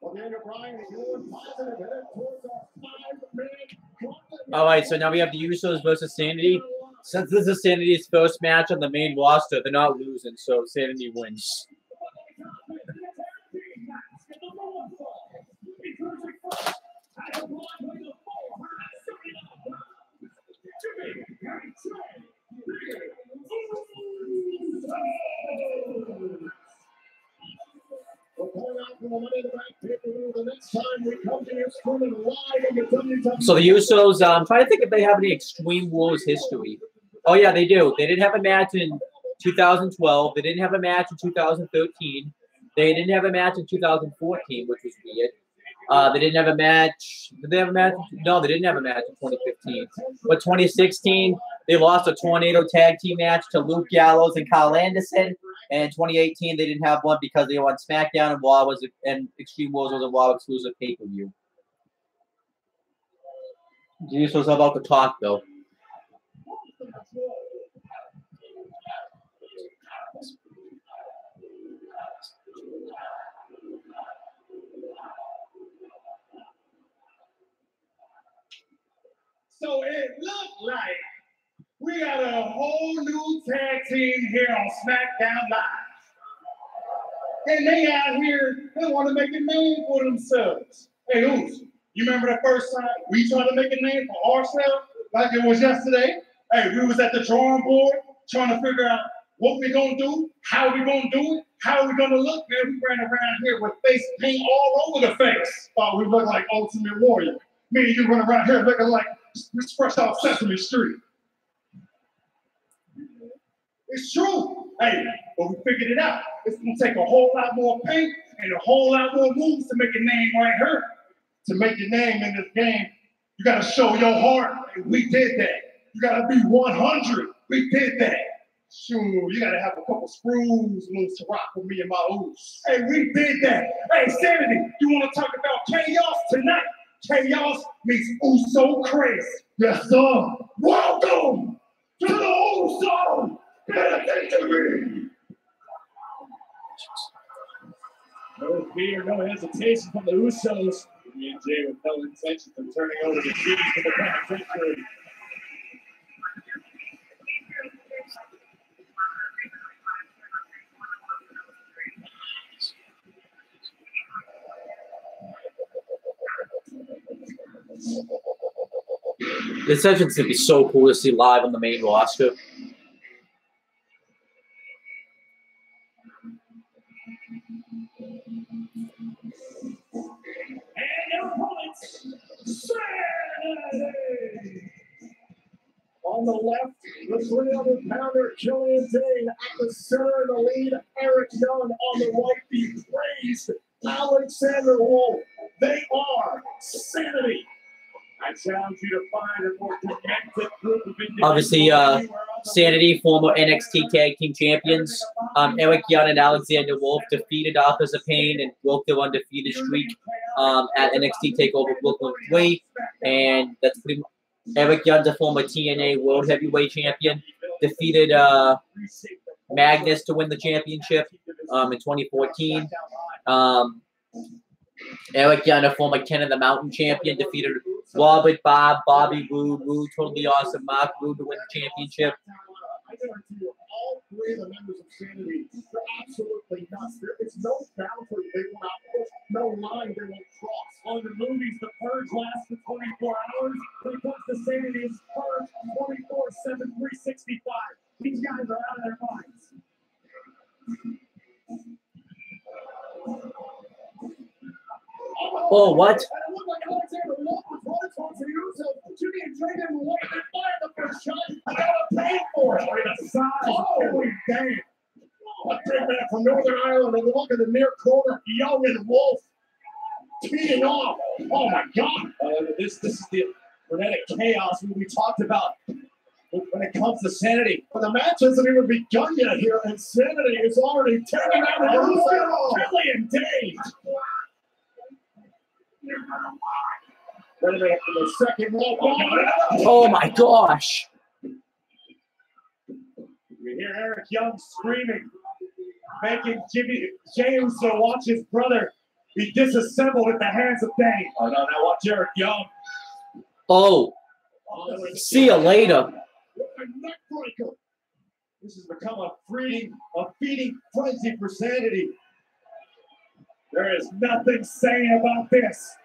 All right, so now we have the Usos versus Sanity. Since this is Sanity's first match on the main roster, they're not losing, so Sanity wins. So the Usos, I'm trying to think if they have any Extreme Rules history. Oh yeah, they do. They didn't have a match in 2012. They didn't have a match in 2013. They didn't have a match in 2014, which was weird. They didn't have a match. Did they have a match? No, they didn't have a match in 2015. But 2016, they lost a Tornado Tag Team match to Luke Gallows and Kyle Anderson. And in 2018, they didn't have one because they were on SmackDown and Extreme Rules was a Raw exclusive pay-per-view. The Usos are about to talk, though. So it looked like we got a whole new tag team here on SmackDown Live. And they out here, they want to make a name for themselves. Hey, Oos, you remember the first time we tried to make a name for ourselves like it was yesterday? Hey, we was at the drawing board trying to figure out what we gonna do, how we gonna do it, how we gonna look. Man, we ran around here with face paint all over the face. Thought we looked like Ultimate Warrior. Me and you run around here looking like fresh off Sesame Street. It's true. Hey, but we figured it out. It's gonna take a whole lot more paint and a whole lot more moves to make a name right here. To make a name in this game, you gotta show your heart. And we did that. You gotta be 100. We did that. Shoot, you gotta have a couple screws loose to rock with me and my ooze. Hey, we did that. Hey, Sanity, you wanna talk about chaos tonight? Chaos meets Uso crazy. Yes, sir. Welcome to the Uso Penitentiary. No fear, no hesitation from the Usos. Me and Jay with no intention of turning over the keys to the penitentiary. This entrance would be so cool to see live on the main roster. And their opponents, Sanity! On the left, the 300-pounder Killian Dane. At the center of the lead, Eric Young. On the right, the praised Alexander Wolf. They are Sanity. I challenge you to find a more connected group of individuals. Obviously, Sanity, former NXT Tag Team Champions. Eric Young and Alexander Wolf defeated Authors of Pain and broke their undefeated streak at NXT TakeOver Brooklyn 3. And that's pretty much. Eric Young's a former TNA World Heavyweight Champion. Defeated Magnus to win the championship in 2014. Eric Young, a former Ken of the Mountain champion, defeated Robert, Bob, Bobby Roode, Totally Awesome, Mark Roode to win the championship. I guarantee you, all three of the members of Sanity are absolutely nuts. There is no boundary they will not push, no line they won't cross. On the movies, The Purge lasts for 24 hours. When it comes to Sanity, it's Purge 24/7, 365. These guys are out of their minds. Oh, what? And it looked like Alexander Wolf was running towards the Usos. Jimmy and Trey didn't wait. They fired the first shot. I gotta pay for it. Look at the size. Holy damn. A big man from Northern Ireland, and look at the near corner, Young and Wolf teeing off. Oh my God! This is the frenetic chaos we talked about when it comes to Sanity. But the match hasn't even begun yet here, and Sanity is already tearing down the Usos. Killian Dane. Wait a minute for the second one. Oh my gosh. You hear Eric Young screaming, making Jay Uso watch his brother be disassembled at the hands of Dane. Oh no, now watch Eric Young. Oh. See you later. What a neck breaker. This has become a feeding frenzy for Sanity. There is nothing sane about this.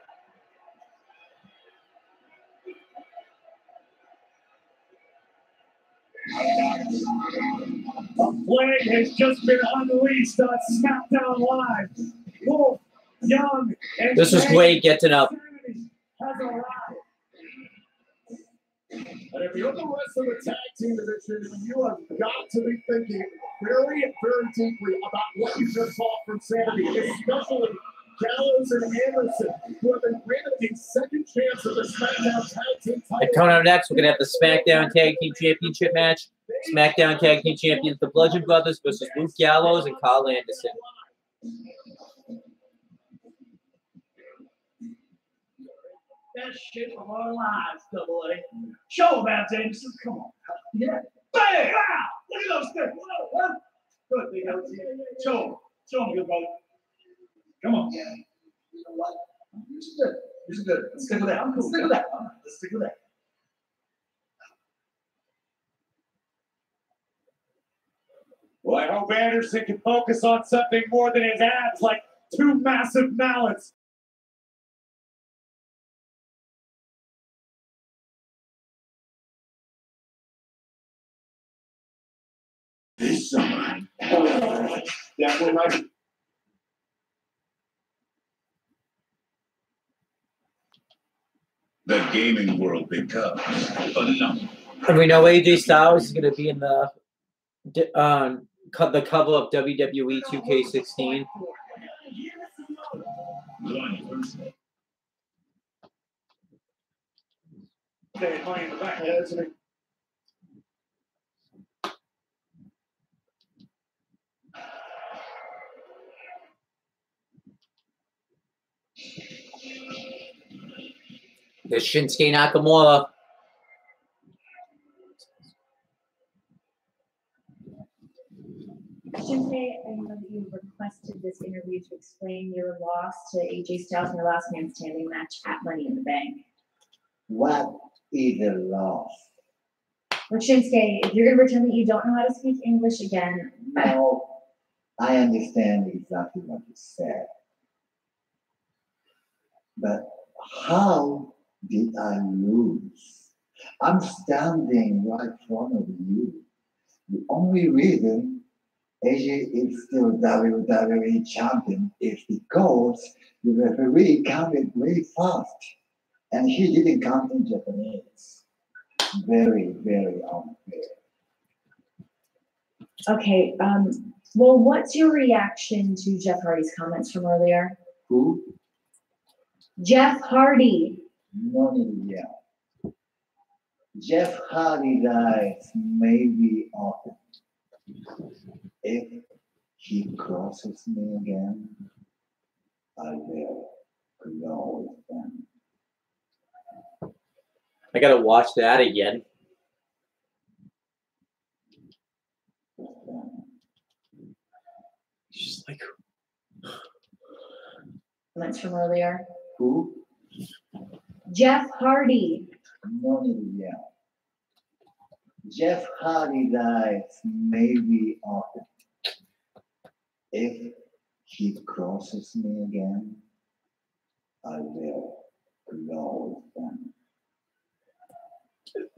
A plague has just been unleashed on Smackdown Live. Wolf, Young, and This is great getting up. has arrived. And if you're the rest of the tag team division, you have got to be thinking very, very deeply about what you just saw from Sanity, especially Gallows and Anderson, who have been granted a second chance at the SmackDown Tag Team title. And coming up next, we're going to have the SmackDown Tag Team Championship match. SmackDown Tag Team Champions, the Bludgeon Brothers versus Luke Gallows and Carl Anderson. That shit from our lives, Double A. Show them out, Jameson. Come on. Yeah. Bam! Wow! Look at those things. What? Good, big LT. Show them. Show them, good brother. Come on. You know what? This is good. This is good. Let's stick with that. Let's stick with that. Let's stick with that. Well, I hope Anderson can focus on something more than his abs, like two massive mallets. This summer. Definitely right. The gaming world becomes phenomenal. And we know AJ Styles is going to be in the cover of WWE 2K16. Money in the back of that, isn't it? There's Shinsuke Nakamura. Shinsuke, I know that you were requested this interview to explain your loss to AJ Styles in your last man standing match at Money in the Bank. What is a loss? Look, Shinsuke, if you're going to pretend that you don't know how to speak English again. No, I understand exactly what you said. But how did I lose? I'm standing right in front of you. The only reason AJ is still WWE champion is because the referee counted very fast. And he didn't count in Japanese. Very, very unfair. Okay, well, what's your reaction to Jeff Hardy's comments from earlier? Who? Jeff Hardy. No need to yell. Jeff Hardy's eyes may be open. If he crosses me again, I will close them. I gotta watch that again. Just like Comments from earlier. Who? Jeff Hardy. No need to yell. Jeff Hardy's eyes may be open. If he crosses me again, I will close them.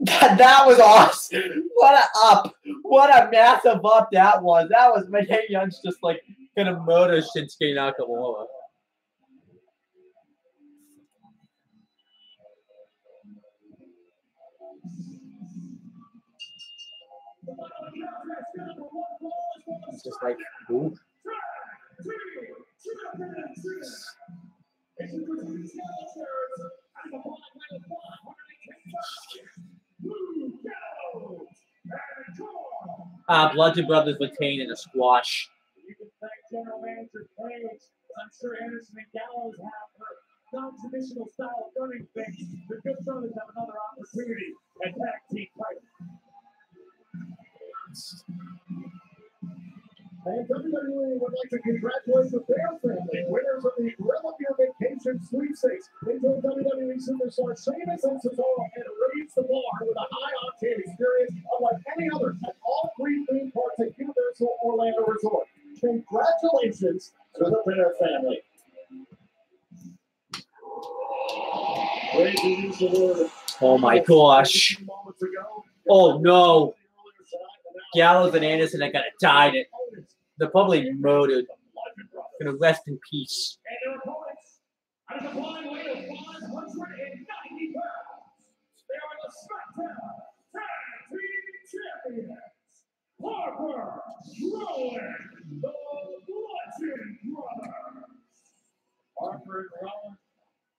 That was awesome. What a up. What a massive up that was. That was Renee Young's just like gonna murder Shinsuke Nakamura. It's just like, ooh. Bludgeon Brothers retain in a squash. You can thank General Manager Page. I'm sure Anderson and Gallows have her non-traditional style of running things. The Good Brothers have another opportunity at tag team title. And WWE would like to congratulate the Bear family, winners of the Grill of Your Vacation sweepstakes. They told WWE superstar Sheamus and Cesaro and raised the bar with a high-octane experience unlike any other at all three theme parks at Universal Orlando Resort. Congratulations to the Bear family. Great to use the word. Oh my gosh. Oh no. Gallows and Anderson are gonna die. They're probably murdered. Gonna rest in peace. And their opponents, at a combined weight of 590 pounds, they are the Smackdown Tag Team Champions, Harper, Rowan, the Bludgeon Brothers. Harper and Rowan,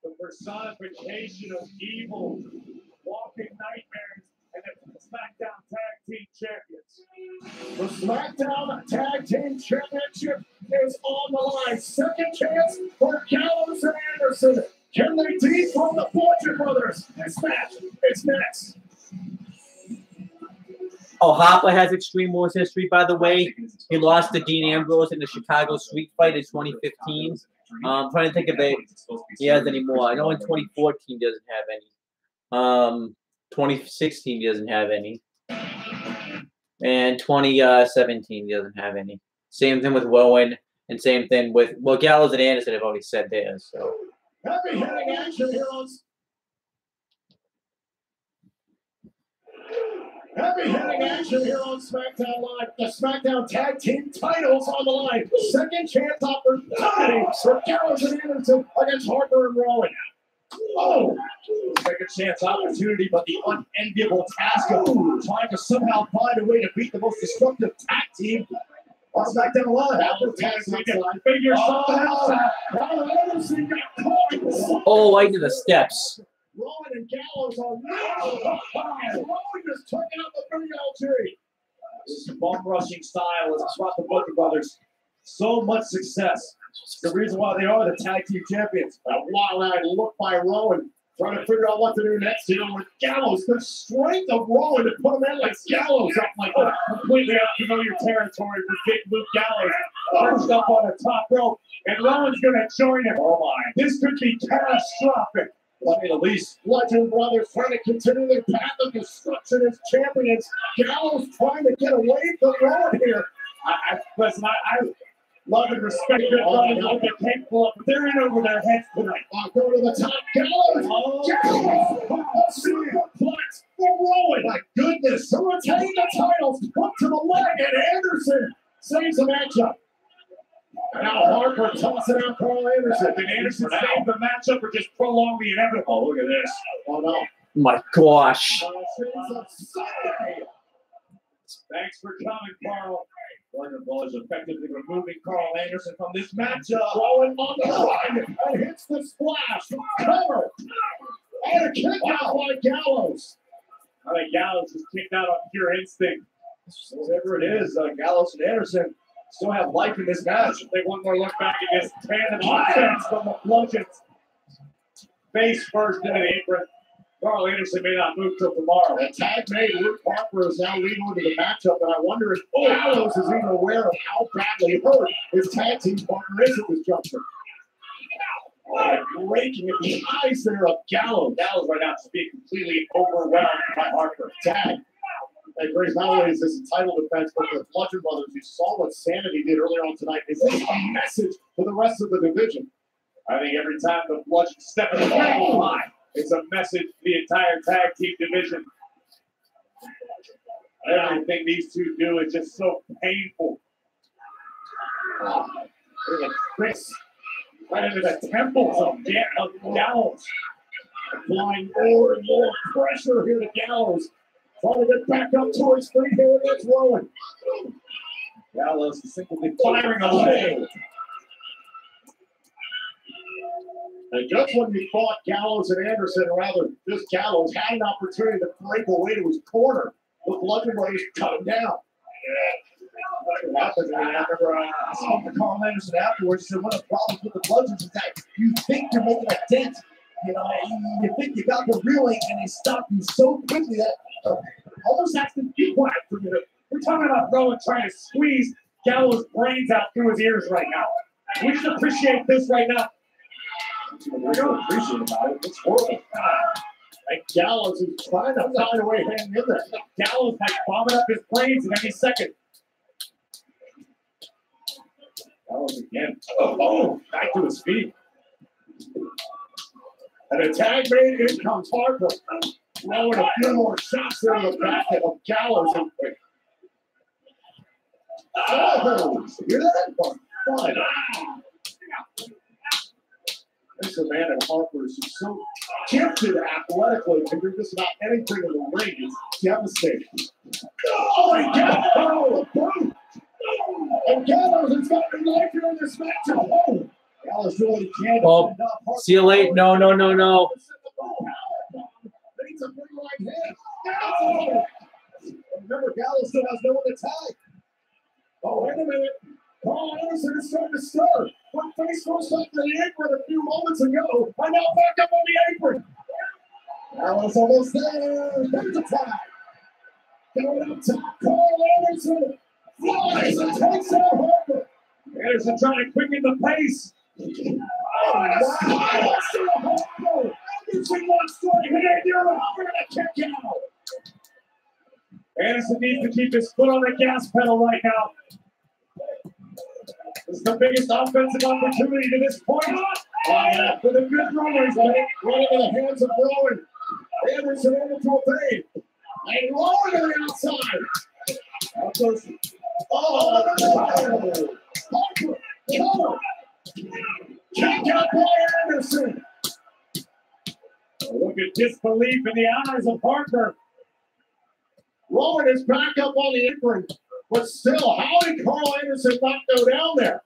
the personification of evil, walking nightmares, and the Smackdown Tag Team Champions. The Smackdown Tag Team Championship is on the line. Second chance for Gallows and Anderson. Can they dethrone the Bludgeon Brothers? This match is next. Oh, Harper has Extreme Wars history, by the way. He lost to Dean Ambrose in the Chicago Street Fight in 2015. I'm trying to think if he has any more. I know in 2014 he doesn't have any. 2016 he doesn't have any. And 2017 he doesn't have any. Same thing with Owen, and same thing with, well, Gallows and Anderson have already said theirs. So Heavy hitting action here on SmackDown Live. The SmackDown Tag Team titles on the line. Second chance opportunity for Gallows and Anderson against Harper and Rowan. Oh, second chance opportunity, but the unenviable task of trying to somehow find a way to beat the most destructive tag team on SmackDown Live. After tag team, figure something else out. Anderson got caught. oh, right to the steps. Rowan and Gallows are Rowan just turning up the video tree. This is bum rushing style has brought the Bludgeon Brothers so much success. It's the reason why they are the tag team champions. A wild-eyed look by Rowan, trying to figure out what to do next here with Gallows. The strength of Rowan to put him in like Gallows up like that. Completely unfamiliar territory for big Luke Gallows. Perched up on the top rope, and Rowan's going to join him. Oh my, this could be catastrophic. But at least Bludgeon Brothers trying to continue their path of destruction as champions. Gallows trying to get away from Rowan here. Listen, I love and respect your brothers, what they're capable of, but they're in over their heads tonight. Go to the top. Gallows! Gallows! Superplex for Rowan. My goodness. To retain the titles. Up to the leg, and Anderson saves the matchup. Now Harper tossing out Carl Anderson. Did Anderson save the matchup or just prolong the inevitable? Look at this. Oh, no. My gosh. Thanks for coming, Carl. Wonderful is effectively removing Carl Anderson from this matchup. Rowan on the line and hits the splash. Cover. And a kick out by Gallows. I think Gallows is kicked out on pure instinct. Whatever it is, Gallows and Anderson still have life in this match. They want more look back against tandem defense from the Bludgeons. Face first into the apron. Carl Anderson may not move till tomorrow. The tag made Luke Harper is now leading into the matchup, and I wonder if Gallows is even aware of how badly hurt his tag team partner is at this juncture. Breaking at the eyes there of Gallows. Gallows right now just being completely overwhelmed by Harper. Tag. And Grace, not only is this a title defense, but the Bludgeon Brothers, you saw what Sanity did earlier on tonight. Is this a message for the rest of the division? I think every time the Bludgeon step in the line, it's a message to the entire tag team division. Everything these two do is just so painful. Look at Chris right into the temples of Gallows. Applying more and more pressure here to Gallows. Trying to get back up towards three here against Rowan. Gallows is simply firing away. And just when you thought Gallows and Anderson, or rather just Gallows, had an opportunity to break away to his corner, the Bludgeon Brothers cut him down. I remember speaking to Carl Anderson afterwards. He said, one of the problems with the Bludgeons is that you think you're making a dent. You know, you think you got the reeling, and they stop you so quickly that almost has to be quiet for a minute. We're talking about Rowan trying to squeeze Gallows' brains out through his ears right now. We just appreciate this right now. I don't appreciate about it. It's horrible. And Gallows is trying to find a way hanging in there. Gallows might vomit up his brains in any second. Gallows again. Oh, back to his feet. And a tag made, in comes Harper. Throwing a few more shots there in the back of Gallows. Oh, hear that? Fun. This Amanda Harper is just so gifted athletically, can do just about anything in the ring. It's devastating. Oh my God! Oh, boom! And Gallows has got a knife here in this matchup. Oh, Gallows doing what he can. Oh, see you late. No. Needs a big right hand. Remember, Gallows still has no one to tag. Oh, wait a minute. Carl Anderson is starting to stir. One face first up to the apron a few moments ago. And now back up on the apron. Gallows almost there. There's a tag. Going up top. Carl Anderson flies and takes out Harper. Anderson trying to quicken the pace. Oh, wow. Anderson wants to hit it. You're going to kick out. Anderson needs to keep his foot on the gas pedal right now. This is the biggest offensive opportunity to this point. For the good runners, right into the hands of Rowan. Anderson able to evade. And Rowan to the outside. Out goes. Oh, Harper. Cover. Kick out by Anderson. Look at disbelief in the eyes of Harper. Rowan is back up on the apron. But still, how did Carl Anderson not go down there?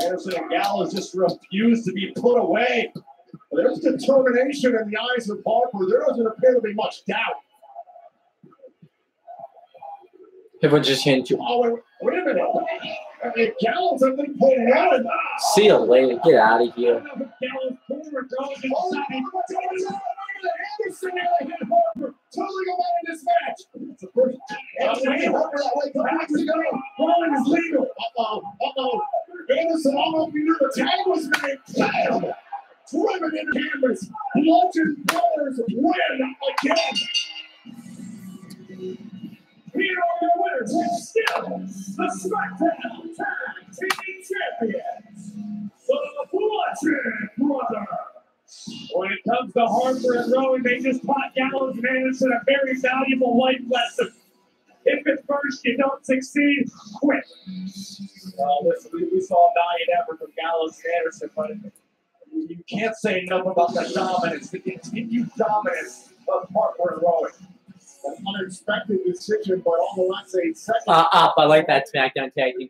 Anderson and Gallows just refuse to be put away. There's determination in the eyes of Harper. There doesn't appear to be much doubt. Everyone just hit you. Oh, wait a minute. I mean, Gallows, I think, played Rowan. See you later. Get out of here. Gallows forward, Anderson hit Harper. Totally go out in this match. It's the first Rolling is legal. Uh-oh. Anderson, I don't know if you knew the tag was made. Bam! Driven in canvas. Bludgeon Brothers win again. Here are your winners, and still the Smackdown Tag Team Champions, the Bludgeon Brothers. When it comes to Harper and Rowan, they just taught Gallows and Anderson a very valuable life lesson. If at first you don't succeed, quit. Listen, we saw a valiant effort from Gallows and Anderson, but you can't say enough about the dominance, the continued dominance of Harper and Rowan. An unexpected decision, but all the last 8 seconds. I like that SmackDown tag team.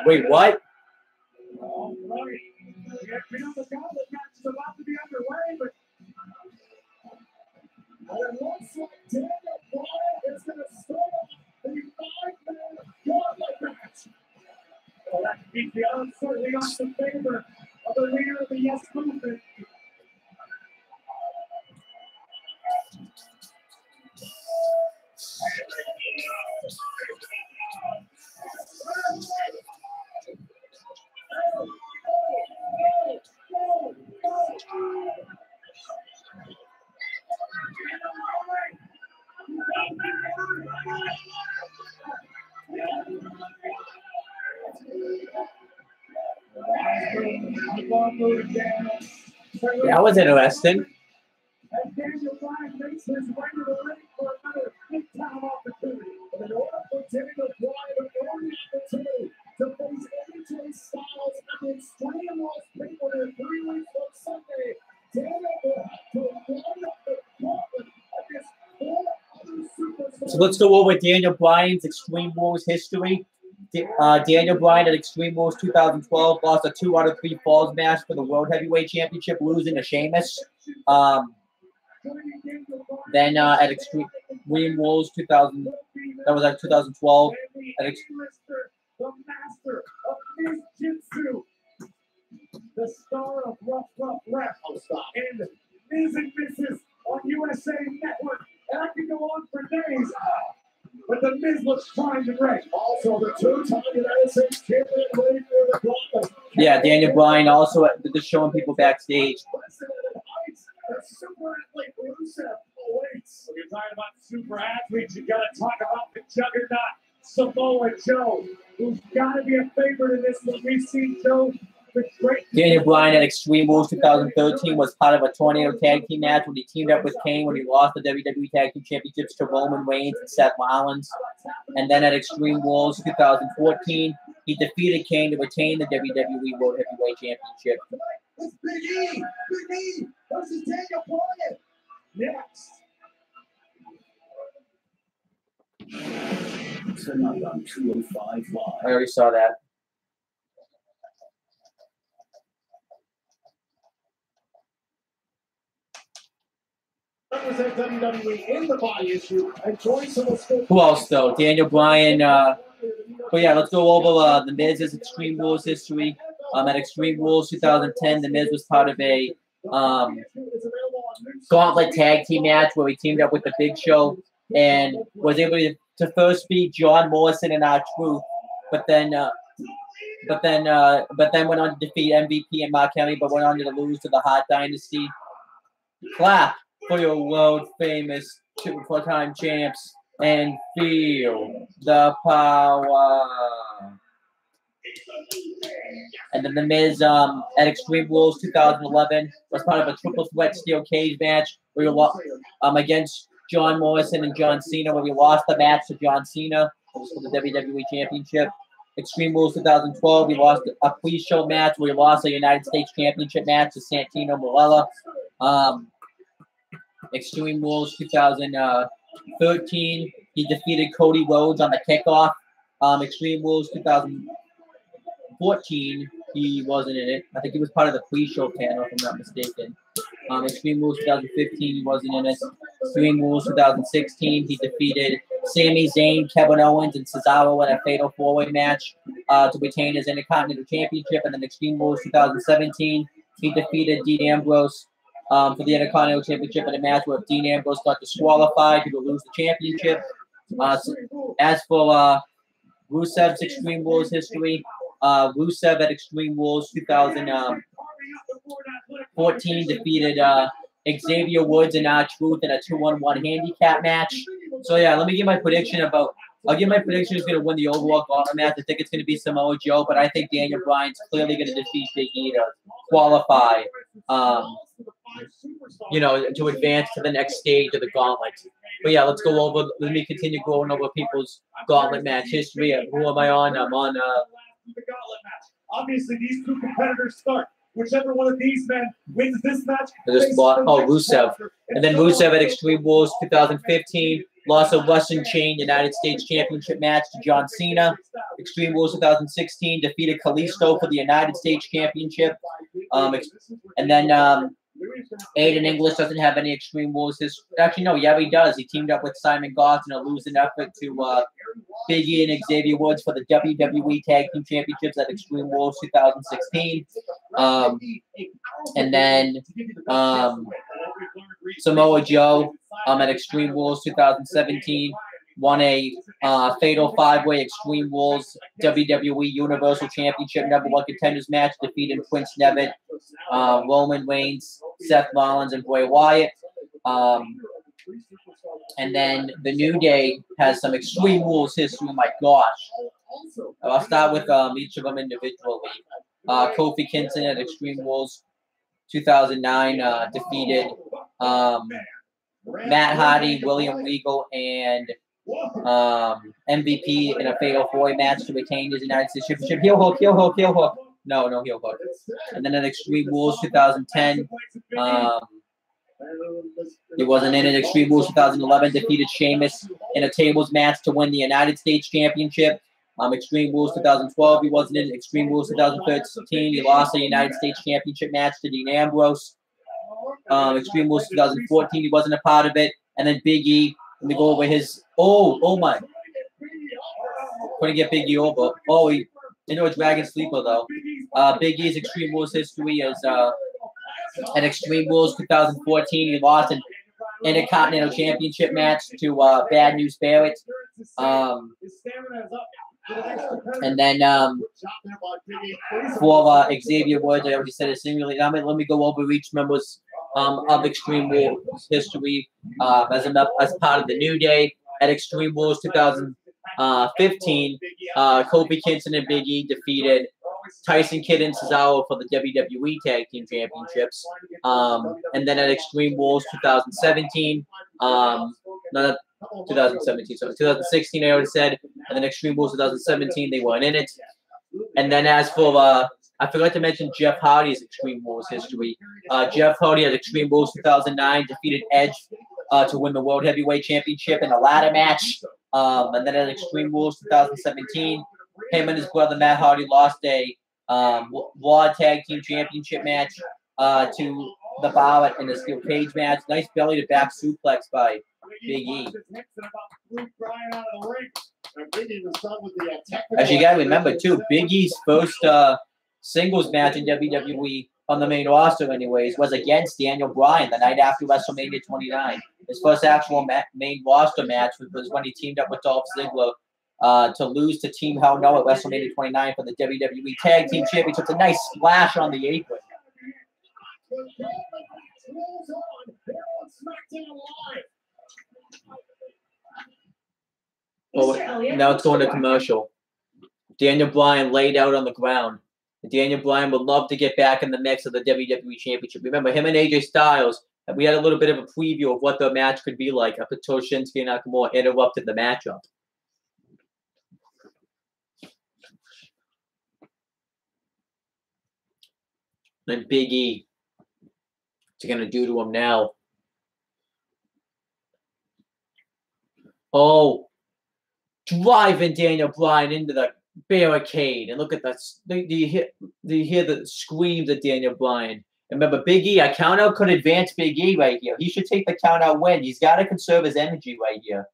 Wait, what? All right. The gauntlet match is about to be underway, but it looks like Daniel Bryan is going to start the 5-man gauntlet match. Well, that could be certainly not the favor of the leader of the Yes Movement. That was interesting. And Daniel Bryan makes his way to the ring for another big-time opportunity. And in order for Daniel Bryan to earn the opportunity to face AJ Styles at the Extreme Rules pay-per-view 3 weeks from Sunday, Daniel will have to run up the gauntlet against 4 other superstars. So let's go over Daniel Bryan's Extreme Rules history. Daniel Bryan at Extreme Rules 2012 lost a 2 out of 3 falls match for the World Heavyweight Championship, losing to Sheamus. Then at Extreme Rules 2000, that was like 2012. At The master of Jiu-Jitsu, the star of Rough Rap, and Miz and Mrs. on USA Network. And I can go on for days. But the Miz looks trying to break. Also, the 2-time United States champion ready for the gauntlet. Yeah, Daniel Bryan also just showing people backstage. The super athlete Rusev awaits. When you're talking about super athletes, you got to talk about the juggernaut Samoa Joe, who's got to be a favorite in this one. We've seen Joe with great. Daniel Bryan at Extreme Rules 2013 was part of a Tornado Tag Team match when he teamed up with Kane when he lost the WWE Tag Team Championships to Roman Reigns and Seth Rollins. And then at Extreme Rules 2014, he defeated Kane to retain the WWE World Heavyweight Championship. It's Big E! Big E! Versus Daniel Bryan! Next. Tonight on 205 Live. I already saw that. Represent WWE in the body issue and join some of the. Who else though? Daniel Bryan. But yeah, let's go over the Miz's Extreme Rules history. At Extreme Rules 2010, the Miz was part of a gauntlet tag team match where he teamed up with the Big Show and was able to first beat John Morrison and R-Truth, but then went on to defeat MVP and Mark Henry, but went on to lose to the Hart Dynasty. Clap for your world famous 4-time champs and feel the power. And then the Miz at Extreme Rules 2011 was part of a triple threat steel cage match where he lost against John Morrison and John Cena, where he lost the match to John Cena. It was for the WWE Championship. Extreme Rules 2012, he lost a pre-show match where he lost a United States Championship match to Santino Marella. Extreme Rules 2013, he defeated Cody Rhodes on the kickoff. Extreme Rules 2014, he wasn't in it. I think he was part of the pre-show panel, if I'm not mistaken. Extreme Rules 2015, he wasn't in it. Extreme Rules 2016, he defeated Sami Zayn, Kevin Owens, and Cesaro in a fatal four-way match to retain his Intercontinental Championship. And then Extreme Rules 2017, he defeated Dean Ambrose for the Intercontinental Championship in a match where if Dean Ambrose got disqualified, he would lose the championship. As for Rusev's Extreme Rules history, Rusev at Extreme Rules 2014 defeated Xavier Woods and R-Truth in a 2-on-1 handicap match. So yeah, let me give my prediction about. I'll give my prediction who's going to win the overall gauntlet match. I think it's going to be Samoa Joe, but I think Daniel Bryan's clearly going to defeat Big E to qualify, to advance to the next stage of the gauntlet. But yeah, let's go over. Let me continue going over people's gauntlet match history. Who am I on? I'm on. The gauntlet match. Obviously, these two competitors start. Whichever one of these men wins this match. Rusev. And then Rusev at Extreme Rules 2015 lost a Russian Chain United States Championship match to John Cena. Extreme Rules 2016 defeated Kalisto for the United States Championship. And then Aiden English doesn't have any Extreme Rules. Actually, no, yeah, he does. He teamed up with Simon Gotch in a losing effort to Big E and Xavier Woods for the WWE Tag Team Championships at Extreme Rules 2016. And then Samoa Joe at Extreme Rules 2017 won a Fatal 5-Way Extreme Rules WWE Universal Championship #1 Contenders match, defeating Prince Devitt, Roman Reigns, Seth Rollins, and Bray Wyatt. And then the New Day has some Extreme Rules history. Oh my gosh. I'll start with each of them individually. Kofi Kingston at Extreme Rules 2009 defeated Matt Hardy, William Regal, and MVP in a Fatal 4-Way match to retain his United States Championship. Heel hook, heel hook, heel hook. No heel hook. And then at Extreme Rules 2010, he wasn't in it. Extreme Rules 2011 defeated Sheamus in a tables match to win the United States Championship. Extreme Rules 2012, he wasn't in it. Extreme Rules 2013, he lost the United States Championship match to Dean Ambrose. Extreme Rules 2014, he wasn't a part of it. And then Big E, let me go over his. Oh my. Couldn't get Big E over. Oh, he into a Dragon Sleeper though. Big E's Extreme Rules history is at Extreme Rules 2014, he lost an Intercontinental Championship match to Bad News Barrett. And then for Xavier Woods, I already said it singularly. Let me go over each member's of Extreme Rules history as part of the New Day. At Extreme Rules 2015, Kofi Kingston and Big E defeated Tyson Kidd and Cesaro for the WWE Tag Team Championships. And then at Extreme Rules 2017, not 2017, so 2016 I already said, and then Extreme Rules 2017, they weren't in it. And then as for, I forgot to mention Jeff Hardy's Extreme Rules history. Jeff Hardy at Extreme Rules 2009 defeated Edge to win the World Heavyweight Championship in a ladder match. And then at Extreme Rules 2017, him and his brother Matt Hardy lost a Raw Tag Team Championship match to the Bar in a steel cage match. Nice belly to back suplex by Big E. As you gotta remember too, Big E's first singles match in WWE on the main roster, anyways, was against Daniel Bryan the night after WrestleMania 29. His first actual main roster match was when he teamed up with Dolph Ziggler to lose to Team Hell No at WrestleMania 29 for the WWE Tag Team Championship. A nice splash on the apron. Oh, now it's going to commercial. Daniel Bryan laid out on the ground. Daniel Bryan would love to get back in the mix of the WWE Championship. Remember, him and AJ Styles, we had a little bit of a preview of what the match could be like up until Shinsuke Nakamura interrupted the matchup. And Big E, what's he going to do to him now? Oh, driving Daniel Bryan into the barricade. And look at that. Do you hear the screams of Daniel Bryan? And remember, Big E, a count-out could advance Big E right here. He should take the count-out win. He's got to conserve his energy right here.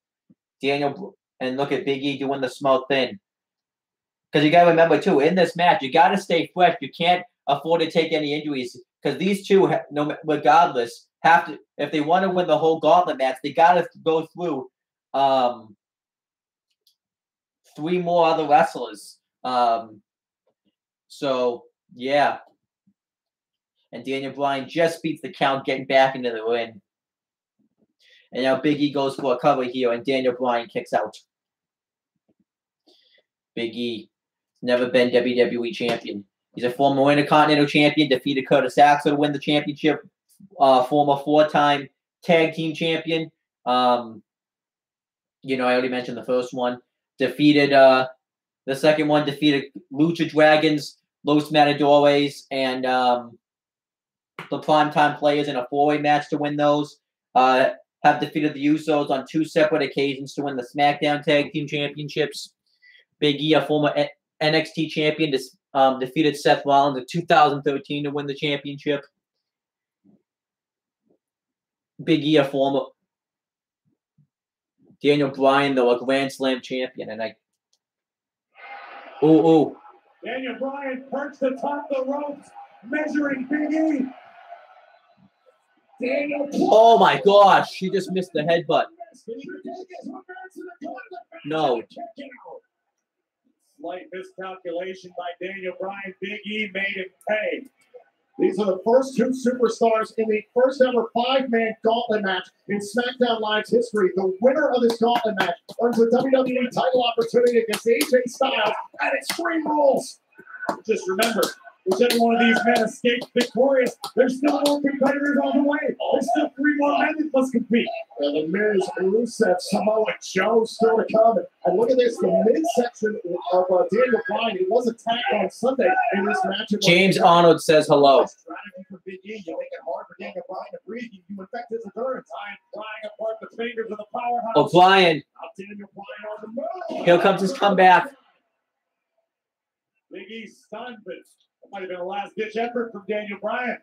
And look at Big E doing the small thing. Because you got to remember, too, in this match, you got to stay fresh. You can't afford to take any injuries. Because these two, regardless, have to, if they want to win the whole gauntlet match, they got to go through 3 more other wrestlers. So yeah. And Daniel Bryan just beats the count, getting back into the ring. And now Big E goes for a cover here, and Daniel Bryan kicks out. Big E, never been WWE champion. He's a former Intercontinental champion, defeated Curtis Axel to win the championship. Former 4-time tag team champion. You know, I already mentioned the first one. Defeated the second one. Defeated Lucha Dragons, Los Matadores, and the Primetime Players in a 4-way match to win those. Have defeated the Usos on 2 separate occasions to win the SmackDown Tag Team Championships. Big E, a former NXT champion, defeated Seth Rollins in 2013 to win the championship. Big E, a former Daniel Bryan, though, a Grand Slam champion. And Daniel Bryan perched atop the ropes, measuring Big E. Oh my gosh, she just missed the headbutt. No. Slight miscalculation by Daniel Bryan. Big E made him pay. These are the first 2 superstars in the first ever 5-man gauntlet match in SmackDown Live's history. The winner of this gauntlet match earns a WWE title opportunity against AJ Styles at Extreme Rules. Just remember, whichever one of these men escapes victorious, there's still more competitors on the way. There's still 3 more men that must compete. And the Miz, Rusev, Samoa Joe still to come. And look at this, the midsection of Daniel Bryan. He was attacked on Sunday in this match. James Arnold says hello. Strategy for Big E. You make it hard for Daniel Bryan to breathe. You infect his endurance. Flying apart the fingers of the powerhouse. Oh, Bryan. Daniel Bryan on the move. Here comes his comeback. Big E stunned, but it might have been a last-ditch effort from Daniel Bryan.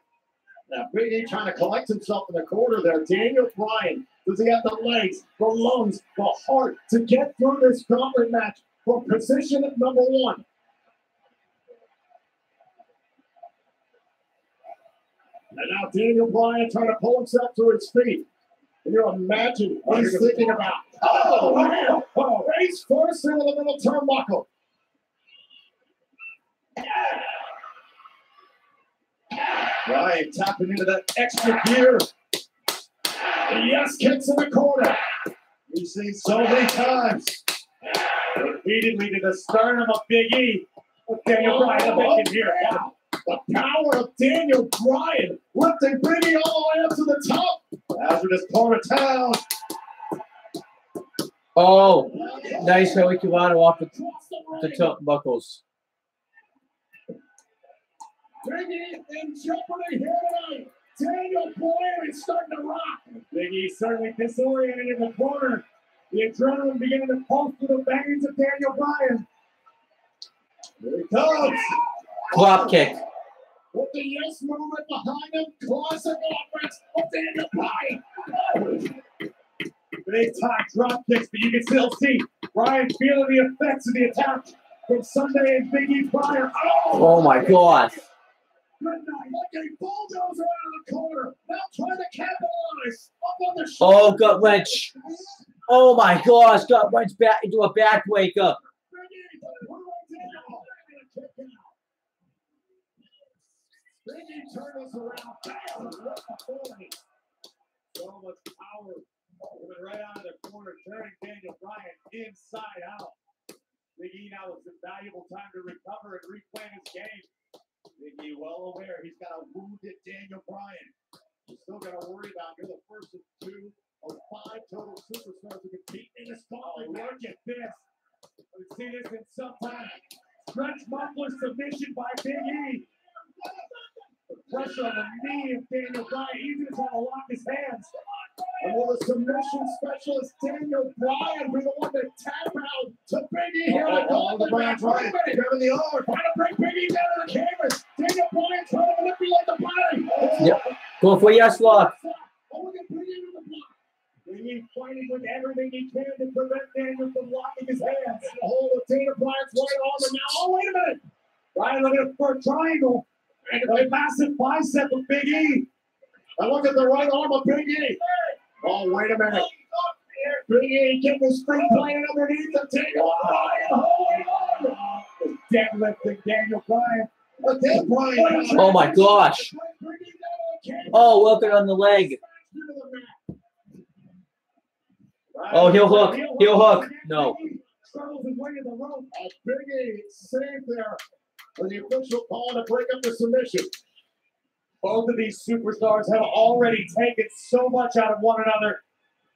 Now, Big E trying to collect himself in the corner there. Daniel Bryan, does he have the legs, the lungs, the heart to get through this gauntlet match from position at number 1? And now Daniel Bryan trying to pull himself to his feet. Can you imagine what he's thinking about? Oh, man! Oh, face first into the middle turnbuckle. Bryan tapping into that extra gear. Yes, kicks in the corner. We've seen so many times. Repeatedly to the sternum of Big E. With Daniel Bryan making here. The power of Daniel Bryan lifting Big E all the way up to the top. As we just pull it down. Oh, nice Joey Cavano off the turnbuckles. Big E in jeopardy here tonight. Daniel Bryan is starting to rock. Big E certainly disoriented in the corner. The adrenaline beginning to pulse through the veins of Daniel Bryan. Here he comes. Drop kick. With the yes movement behind him, classic offense of Daniel Bryan. Big time drop kicks, but you can still see Bryan feeling the effects of the attack from Sunday and Big E Bryan. Oh my God. Good night, like a bulldozer out of the corner. Now trying to capitalize up on the Oh, gut wrench. Oh my gosh, gut wrench back into a backbreaker. Big E turned us around. So much power coming right out of the corner, turning Daniel Bryan inside out. Big E now with some valuable time to recover and replan his game. Big E well aware he's got a wounded Daniel Bryan. He's still got to worry about. You're the first of 2 or 5 total superstars who compete in this gauntlet. Look at this. We've seen this in some time. Stretch muffler submission by Big E. The pressure on the knee of Daniel Bryan. He's just trying to lock his hands. And will the submission specialist Daniel Bryan be the one to tap out to Big E here? The Bryan trying to grabbing the arm, trying to bring Big E down to the canvas. Daniel Bryan trying to manipulate the body. Yep. Go for yes lock. Oh, look at Big E in the block. Big E fighting with everything he can to prevent Daniel from locking his hands. And the hold of Daniel Bryan's right arm. And now, oh, wait a minute. Bryan looking for a triangle. And a massive bicep of Big E. And look at the right arm of Big E. Oh, wait a minute. Big E getting the screen playing underneath the Daniel Bryan holding on. Deadlifting Daniel Bryan. But then Bryan. Oh my gosh. Oh, working on the leg. Oh, heel hook. Heel hook. No. Struggles his way to the rope. A Big E saved there. For the official call to break up the submission. Both of these superstars have already taken so much out of one another.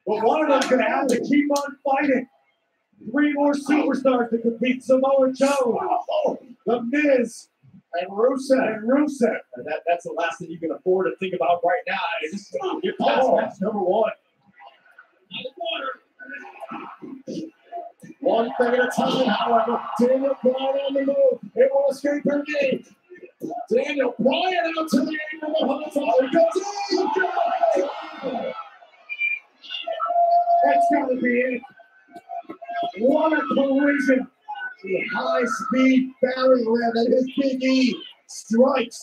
But one of them's going to have to keep on fighting. 3 more superstars to compete. Samoa Joe, The Miz, and Rusev. And that's the last thing you can afford to think about right now. It's just get past match number 1. One thing at a time, however. Daniel Bryan on the move. It will escape her knee. Daniel Bryan out to the angle behind him. That's got to be it. What a collision. The high-speed barrier that is Big E strikes.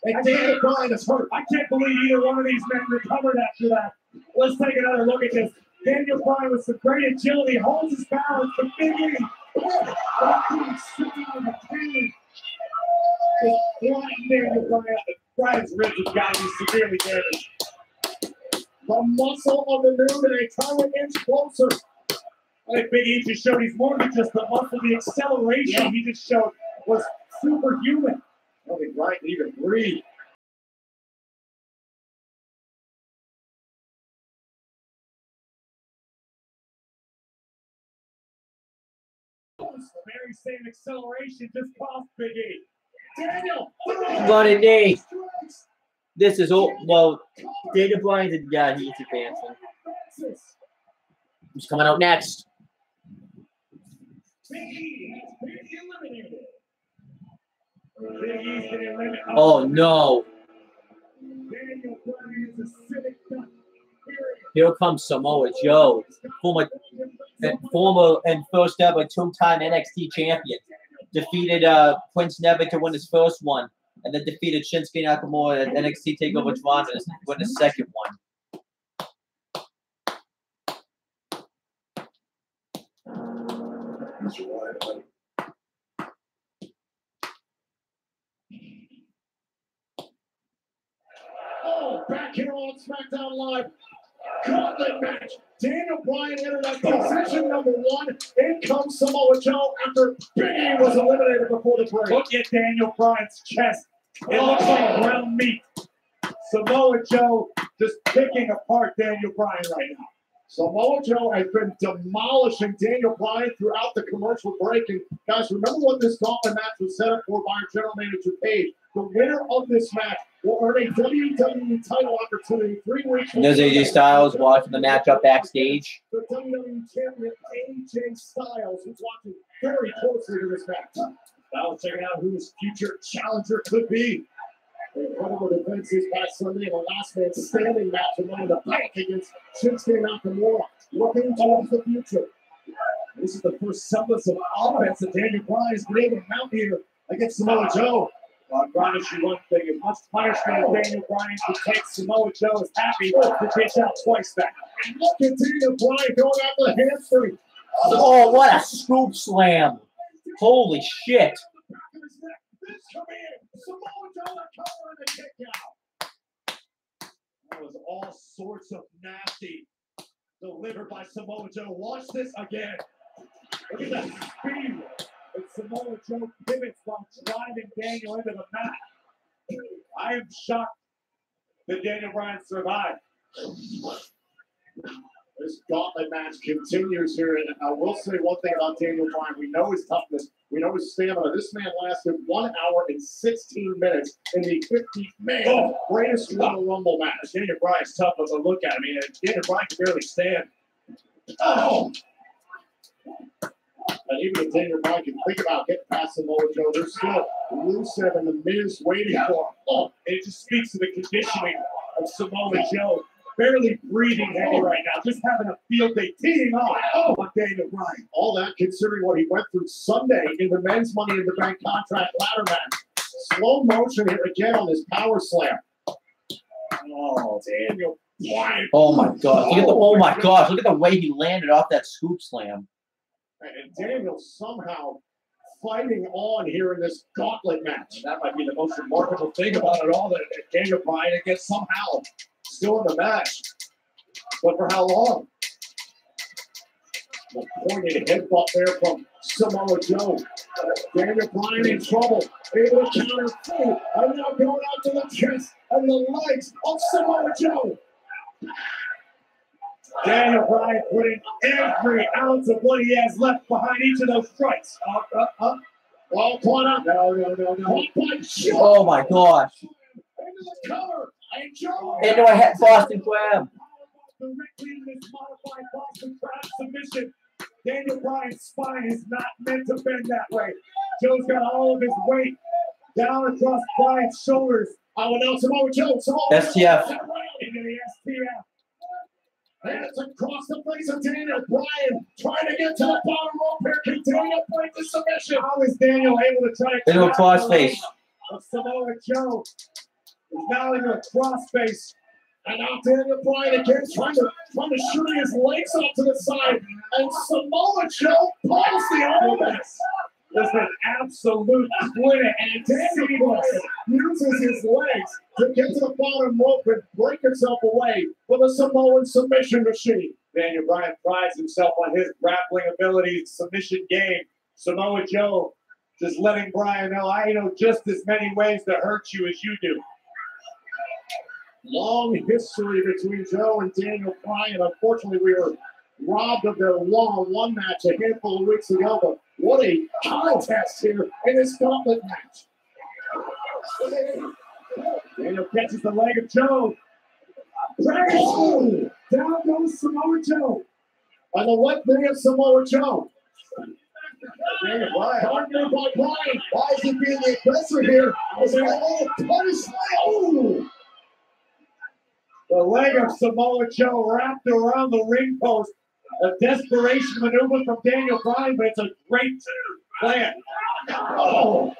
And Daniel Bryan is hurt. I can't believe either one of these men recovered after that. Let's take another look at this. Daniel Bryan with some great agility holds his balance, but Big E sitting on the cane. Just flying Daniel Bryan's ribs have got to be severely damaged. The muscle of the new day trying to inch closer. I think Big E just showed he's more than just the muscle. The acceleration he just showed was superhuman. I don't think Bryan can even breathe. The very same acceleration just cost Big E. Daniel! Running knee. This is all. Well, Daniel Bryan's he's advancing. Who's coming out next? Big E has been eliminated. Big E's been eliminated. Oh no. Daniel Bryan is a civic duck. Here comes Samoa Joe, former and first ever 2-time NXT champion. Defeated Prince Neva to win his first one, and then defeated Shinsuke Nakamura at NXT TakeOver Toronto to win his second one. Oh, back here on Smackdown Live. Gauntlet match. Daniel Bryan entered at position number 1. In comes Samoa Joe after Big E was eliminated before the break. Look at Daniel Bryan's chest. It looks like ground meat. Samoa Joe just picking apart Daniel Bryan right now. Samoa Joe has been demolishing Daniel Bryan throughout the commercial break. And guys, remember what this gauntlet match was set up for by our general manager Paige. The winner of this match will earn a WWE title opportunity 3 weeks. And there's AJ Styles watching the matchup backstage. The WWE champion AJ Styles is watching very closely to this match. Styles checking out who his future challenger could be. Incredible defense this past Sunday in a last man standing match with Money in the Bank against Shinsuke Nakamura. Looking towards the future. This is the first semblance of offense that Daniel Bryan has been able to mount here against Samoa Joe. I promise you one thing, as much punishment as Daniel Bryan could take, Samoa Joe is happy to dish out twice back. And look at Daniel Bryan going after the hamstring. Oh, what a scoop slam. Holy shit. This command, Samoa Joe a cover and a kick out. That was all sorts of nasty delivered by Samoa Joe. Watch this again. Look at that speed. And Samoa Joe pivots while driving Daniel into the mat. I am shocked that Daniel Bryan survived. This gauntlet match continues here, and I will say one thing about Daniel Bryan. We know his toughness. We know his stamina. This man lasted 1 hour and 16 minutes in the 50-man greatest Royal Rumble match. Daniel Bryan's tough, but look at him. I mean, Daniel Bryan can barely stand. Oh! And even if Daniel Bryan can think about getting past Samoa Joe, there's still Rusev and the Miz waiting for him. Oh, it just speaks to the conditioning of Samoa Joe. Barely breathing heavy right now, just having a field day, teeing off. Oh, but Daniel Bryan. All that considering what he went through Sunday in the men's Money in the Bank contract ladder match. Slow motion here again on this power slam. Oh, Daniel Bryan. Oh my god! Look at the oh my gosh! Look at the way he landed off that scoop slam. And Daniel somehow fighting on here in this gauntlet match. And that might be the most remarkable thing about it all, that Daniel Bryan gets somehow still in the match. But for how long? The pointed headbutt there from Samoa Joe. Daniel Bryan in trouble. Able to counter free. And now going out to the chest and the legs of Samoa Joe. Daniel Bryan putting every ounce of what he has left behind each of those strikes. Up. All caught up. No. Oh my gosh! Into the cover. And Joe. Into a head Boston Crab. Directly into this modified Boston Crab submission. Daniel Bryan's spine is not meant to bend that way. Joe's got all of his weight down across Bryan's shoulders. Oh, no, Samoa Joe. STF. Into the STF. And it's across the face of Daniel Bryan, trying to get to the bottom rope here. Can Daniel break the submission? How is Daniel able to try to Into a cross face? Samoa Joe is now into a cross face. And now Daniel Bryan again trying to shoot his legs off to the side. And Samoa Joe pulls the armrest. There's an absolute clinic. And Daniel Bryan uses his legs to get to the bottom rope and break himself away with a Samoan submission machine. Daniel Bryan prides himself on his grappling abilities, submission game. Samoa Joe just letting Bryan know, I know just as many ways to hurt you as you do. Long history between Joe and Daniel Bryan. Unfortunately, we were robbed of their one-on-one match a handful of weeks ago, but what a contest here in this gauntlet match. Daniel catches the leg of Joe. Oh, down goes Samoa Joe. On the left knee of Samoa Joe. Daniel Bryan, partnered by Bryan. Why is he being the aggressor here? Is there a punish? Oh! The leg of Samoa Joe wrapped around the ring post. A desperation maneuver from Daniel Bryan, but it's a great plan. Oh!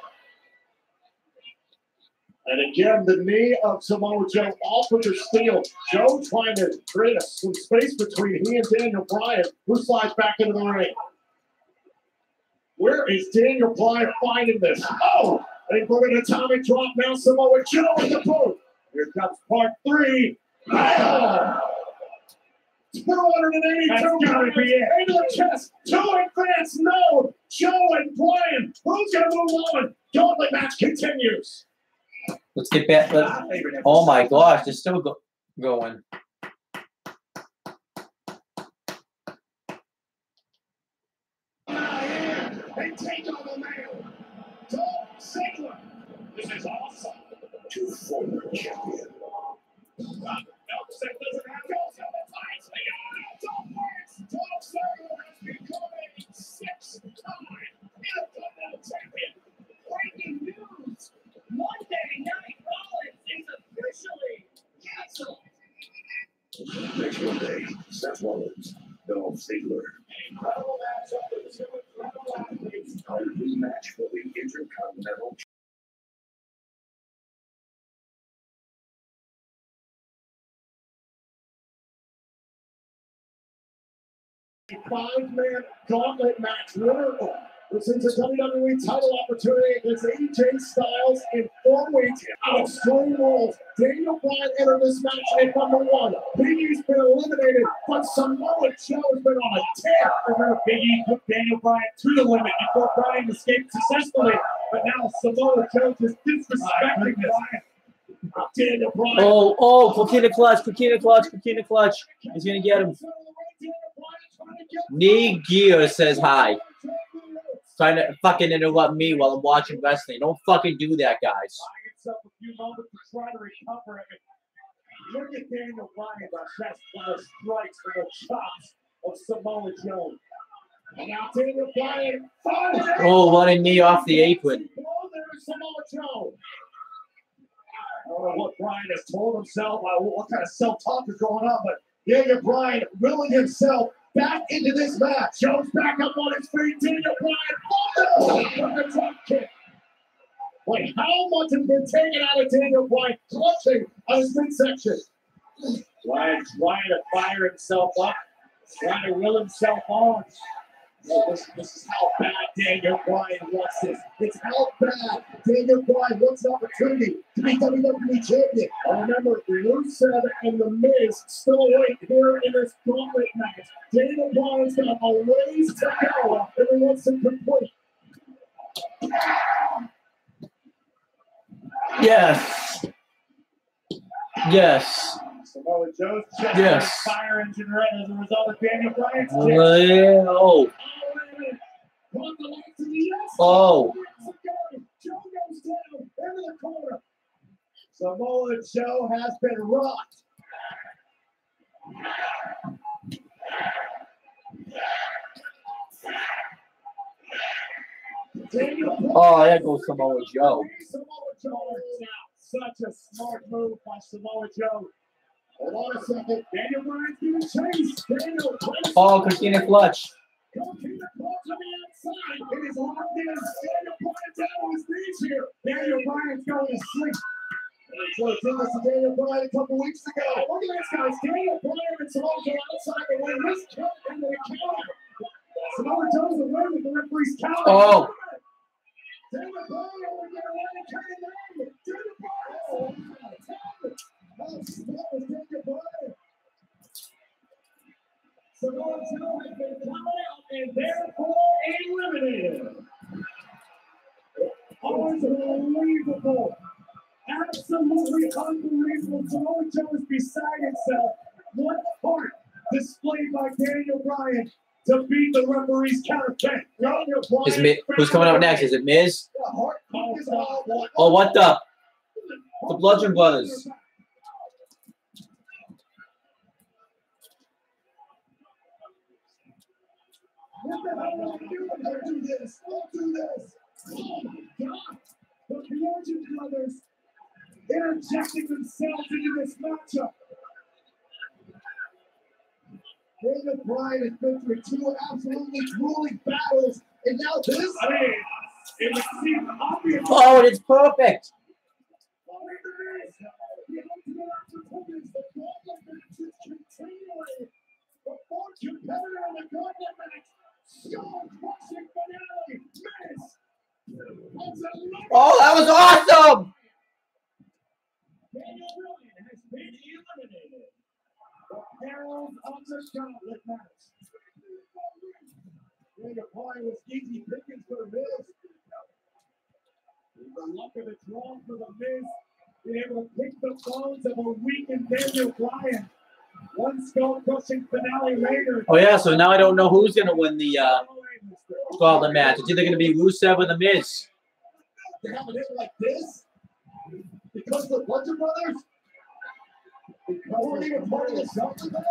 And again, the knee of Samoa Joe off of the steel. Joe trying to create some space between he and Daniel Bryan, who slides back into the ring. Where is Daniel Bryan finding this? Oh! They put an atomic drop now. Samoa Joe in the boot. Here comes part 3. Oh! 282 pounds into the chest. 2 advanced. No. Joe and Bryan. Who's going to move on? Gauntlet match continues. Let's get back. Oh my gosh, they're still going. They take on the man. Dolph Ziggler. This is awesome. To former champion. Dolph Ziggler doesn't have to tell the times. Dolph Ziggler has become a 6-time Intercontinental champion. Breaking news. Monday Night Rollins is officially canceled. Next Monday, Seth Rollins, Dolph Ziggler. Incredible matchup with two incredible athletes. A rematch for the Intercontinental. 5-man gauntlet match winner. This is a WWE title opportunity against AJ Styles in 4 weeks on Extreme Rules. Daniel Bryan entered this match at number 1. Big E's been eliminated, but Samoa Joe has been on a tear. Remember, Big E took Daniel Bryan to the limit before Bryan escaped successfully. But now Samoa Joe just disrespecting Bryan. Daniel Bryan. Oh, Coquina clutch. He's going to get him. Knee Gear says hi. Trying to fucking interrupt me while I'm watching wrestling. Don't fucking do that, guys. Look at Daniel Bryan, the best player strikes for the chops of Samoa Joe. And now Daniel Bryan. Oh, what a knee off the apron. There's Samoa Joe. I don't know what Bryan has told himself, what kind of self-talk is going on, but Daniel Bryan willing himself back into this match. Joe's back up on his feet. Daniel Bryan with a drop kick. Wait, how much has been taken out of Daniel Bryan clutching on his midsection? Bryan trying to fire himself up, trying to will himself on. This is how bad Daniel Bryan wants this. It's how bad Daniel Bryan wants an opportunity to be WWE champion. Remember, Rusev and The Miz still awake here in this gauntlet match. Daniel Bryan's got a ways to go if he wants to complete. Yes. Yes. Samoa Joe's chest Yes. fire engine red as a result of Daniel Bryan's Oh. Oh. Joe goes down into the corner. Samoa Joe has been rocked. Oh, there goes Samoa Joe. Samoa Joe is out. Such a smart move by Samoa Joe. Hold on a second. Daniel Bryan's giving chase. Daniel Bryan. Oh, Christina Clutch. Christina Clutch on the outside. It is locked in. Daniel Bryan down on his knees here. Daniel Bryan's going to sleep. So it did this to Daniel Bryan a couple weeks ago. Look at this, guys. Daniel Bryan and Samoa Joe outside the ring. This count into the counter. Samoa Joe's the ring with the referee's counter. Oh. Daniel Bryan over there, running, turning down. Daniel Bryan. That was Daniel Bryan. Samoa Joe has been coming out and therefore eliminated. Unbelievable. Absolutely unbelievable. Samoa Joe is beside himself. What heart displayed by Daniel Bryan to beat the referee's counter. Who's coming up next? Is it Miz? Oh, what the? The Bludgeon Brothers. What the hell are we doing? Don't do this. Don't do this. Oh my God. The Bludgeon Brothers interjecting themselves into this matchup. Daniel Bryan has been through two absolutely grueling battles, and now this. I mean, it would seem obvious. Oh, it's perfect. The fourth competitor in the gauntlet match, skull-crushing finale, Miz. Oh, that was awesome. Daniel Bryan has been eliminated. The perils of the gauntlet match. Daniel Bryan was easy pickings for the Miz. The luck of the draw for the Miz, being able to pick the bones of a weakened Daniel Bryan. One skull-crushing finale later. Oh, yeah, so now I don't know who's going to win the gauntlet match. It's either going to be Rusev or The Miz. They have an hit like this? Because the Bludgeon Brothers? Because we're even part of the gauntlet match?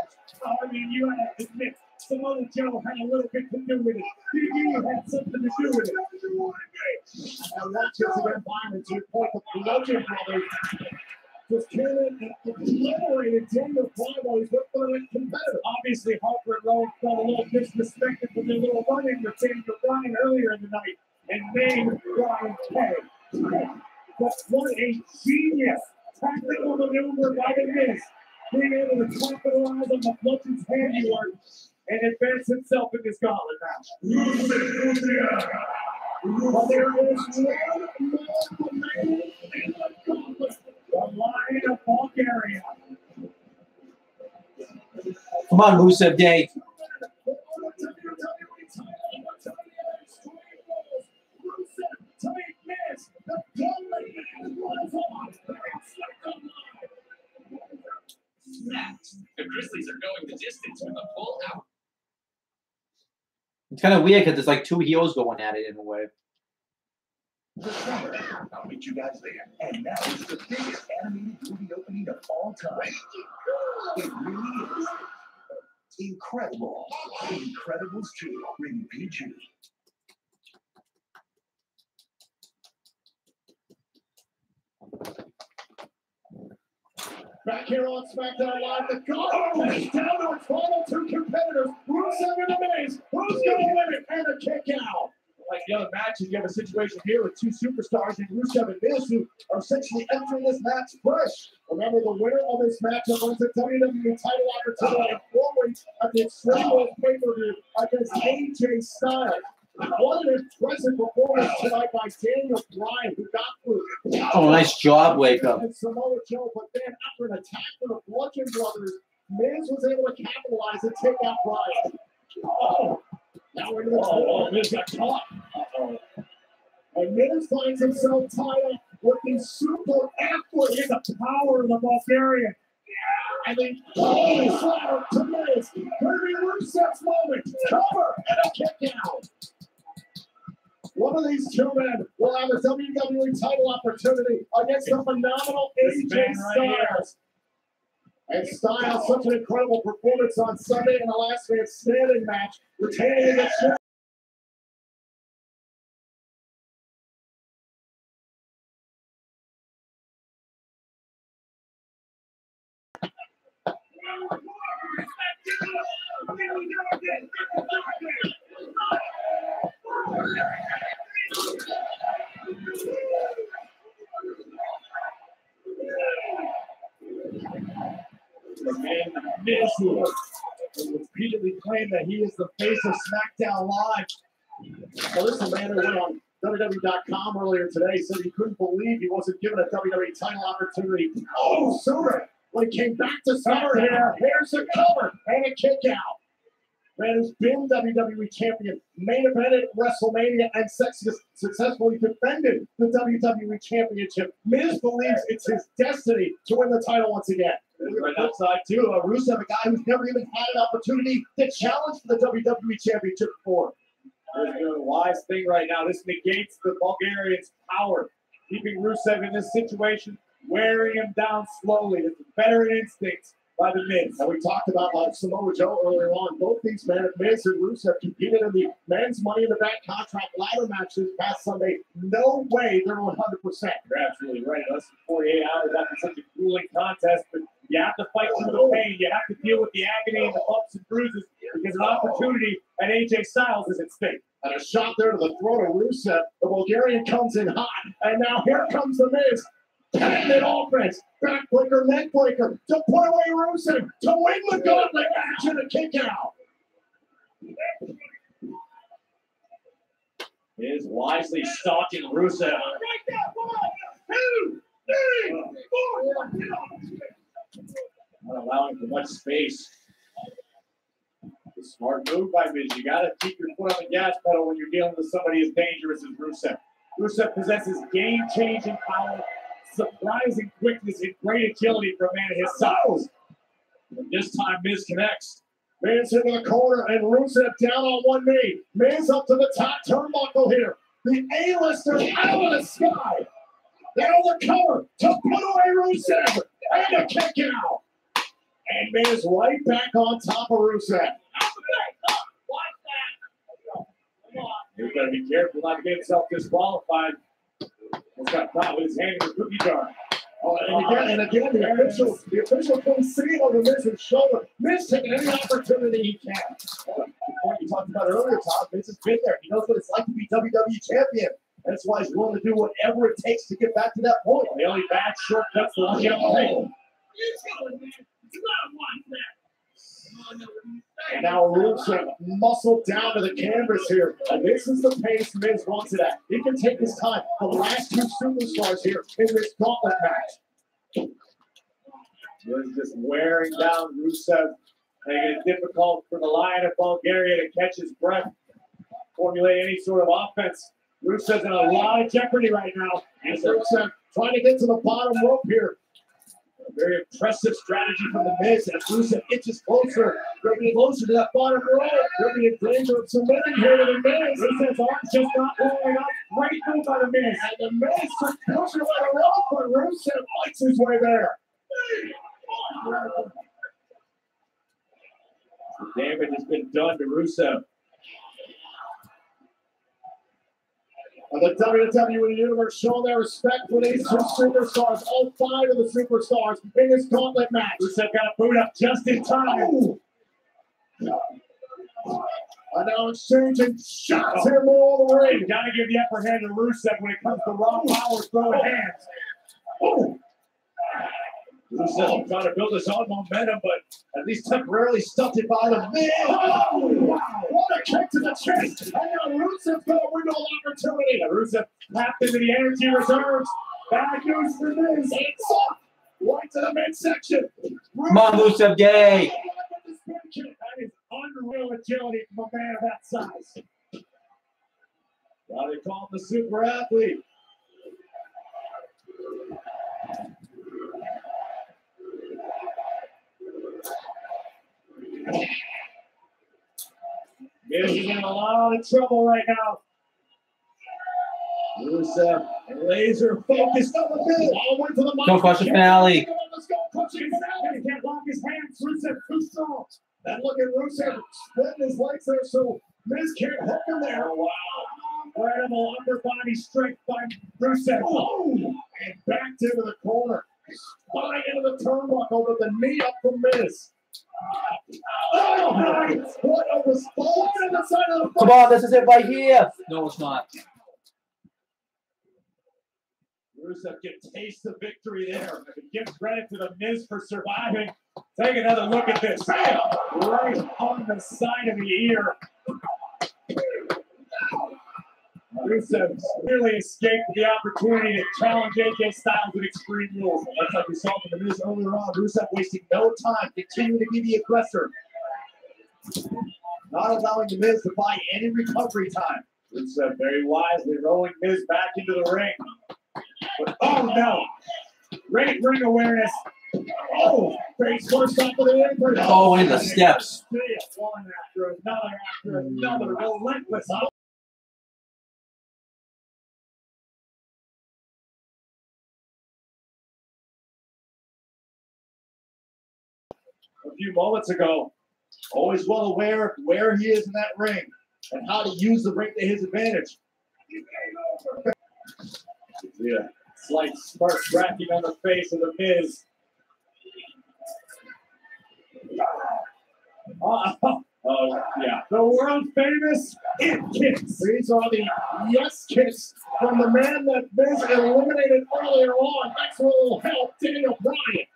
I mean, you have to admit, Samoa Joe had a little bit to do with it. You had something to do with it. And watch this again, Byron, to your point, the Bludgeon Brothers just came in and obliterated Daniel Bryan while he's with the competitor. Obviously, Harper and Rowan felt a little disrespected for their little run-in with Daniel Bryan earlier in the night and named Bryan pay. But what a genius tactical maneuver by the Miz, being able to capitalize on the Bludgeon's handiwork and advance himself in this gauntlet match. But there is one more remaining in the gauntlet. The Lion of Bulgaria. Come on, Rusev Day. The Grizzlies are going the distance with a full out. It's kind of weird because there's like two heels going at it in a way. This summer, I'll meet you guys there. And now it's the biggest animated movie opening of all time. It really is. Incredible. Incredibles 2, rated PG. Back here on Smackdown Live, the gauntlet is down to its final two competitors. Rusev and The Miz. Who's going to win it? And a kick out. like the other matches, you have a situation here with two superstars in Rusev and Miz who are essentially entering this match fresh. Remember, the winner of this matchup wins a WWE title opportunity in 4 weeks at the Extreme Rules pay-per-view against AJ Styles. What an impressive performance tonight by Daniel Bryan, who got through. Oh, nice job, Wake Up. And Samoa Joe, but then after an attack from the Bludgeon Brothers, Miz was able to capitalize and take out Bryan. Oh, now we're into the corner. Miz got caught. And Miz finds himself tied up with the super athlete in the power of the Bulgarian. And then holy slam to Miz. Kirby Rusev's moment. Cover and a kick out. One of these two men will have a WWE title opportunity against the phenomenal AJ Styles. And Styles, such an incredible performance on Sunday in the last man standing match, retaining the championship. The man Miz, who repeatedly claimed that he is the face of Smackdown Live. Well, this is a man who went on WWE.com earlier today, said he couldn't believe he wasn't given a WWE title opportunity. Oh, Silver, when he came back to Summer, here's a cover and a kick out. Man who's been WWE champion, main evented WrestleMania, and successfully defended the WWE championship. Miz believes it's his destiny to win the title once again. Right outside too, Rusev, a guy who's never even had an opportunity to challenge for the WWE championship before. They're doing a wise thing right now. This negates the Bulgarian's power, keeping Rusev in this situation, wearing him down slowly. It's veteran instincts by the Miz. And we talked about Samoa Joe earlier on. Both these men, Miz and Rusev, competed in the men's Money in the Bank contract ladder match this past Sunday. No way they're 100%. You're absolutely right. Less than 48 hours after such a grueling contest, but you have to fight through the pain. You have to deal with the agony and the bumps and bruises because an opportunity at AJ Styles is at stake. And a shot there to the throat of Rusev. The Bulgarian comes in hot, and now here comes the Miz. Patented offense, backbreaker, neckbreaker, to put away Rusev, to win the gauntlet match and a kick out. Miz wisely stalking Rusev. Not allowing for much space. A smart move by Miz. You got to keep your foot on the gas pedal when you're dealing with somebody as dangerous as Rusev. Rusev possesses game-changing power, surprising quickness, and great agility for a man of his size. And this time, Miz connects. Miz into the corner, and Rusev down on one knee. Miz up to the top turnbuckle here. The A-lister out of the sky. They're on the cover to put away Rusev, and a kick out. And Miz right back on top of Rusev. He's got to be careful not to get himself disqualified. He's got caught with his hand in the cookie jar. Oh, and again, the official comes sitting over Miz's shoulder. Miz taking any opportunity he can. What you talked about earlier, Tom, Miz has been there. He knows what it's like to be WWE champion. That's why he's willing to do whatever it takes to get back to that point. The only bad shortcuts to watch out for. And now Rusev muscled down to the canvas here. And this is the pace Miz wants it at. He can take his time. The last two superstars here in this gauntlet match. Miz just wearing down Rusev, making it difficult for the Lion of Bulgaria to catch his breath, formulate any sort of offense. Rusev's in a lot of jeopardy right now. And Rusev trying to get to the bottom rope here. A very impressive strategy from the Miz as Rusev inches closer. They're getting closer to that bottom rope. They're being in danger of submitting here to the Miz. Rusev's arms just not blowing up. Great move by the Miz. And the Miz just pushing away the rope, but Rusev fights his way there. The damage has been done to Rusev. And the WWE Universe showing their respect for these two superstars, all 5 of the superstars in this gauntlet match. Rusev got a boot up just in time. Oh. And now exchanging shots here all the way. Got to give the upper hand to Rusev when it comes to raw power throwing hands. Oh, Rusev trying to build his own momentum, but at least temporarily stunted by the Miz. oh, wow. What a kick to the chest. And now Rusev's got a window of opportunity. Rusev tapped into the energy reserves. Bad news for Miz. It's up. Right to the midsection. Come on, Rusev Day. That is unreal agility from a man of that size. Now they call him the super athlete. Miz is in a lot of trouble right now. Rusev laser focused on the Miz. All went to the mic. Don't crush the finale. Let's go crushing finale. Can't lock his hands. Rusev too strong. And look at Rusev spreading his legs there so Miz can't hook him there. Oh, wow. Incredible upper body strength by Rusev. Oh, and backed into the corner. Spine into the turnbuckle, but the knee up from Miz. Oh, nice. What a response on the side of the Come on, this is it right here. No, it's not. Rusev can taste the victory there. Give credit to the Miz for surviving. Take another look at this. Bam! Right on the side of the ear. Rusev clearly escaped the opportunity to challenge AJ Styles with Extreme Rules. That's like we saw from the Miz earlier on. Rusev wasting no time, continuing to be the aggressor. Not allowing the Miz to buy any recovery time. Rusev very wisely rolling Miz back into the ring. But, oh no! Great ring awareness. Oh, face first off of the apron. Oh, in the steps. One after another, relentless. A few moments ago, Always well aware of where he is in that ring and how to use the ring to his advantage. Yeah, slight spark cracking on the face of the Miz. Yeah, the world famous it kicks. These are the yes kicks from the man that Miz eliminated earlier on. Thanks for a little help, Daniel Bryan.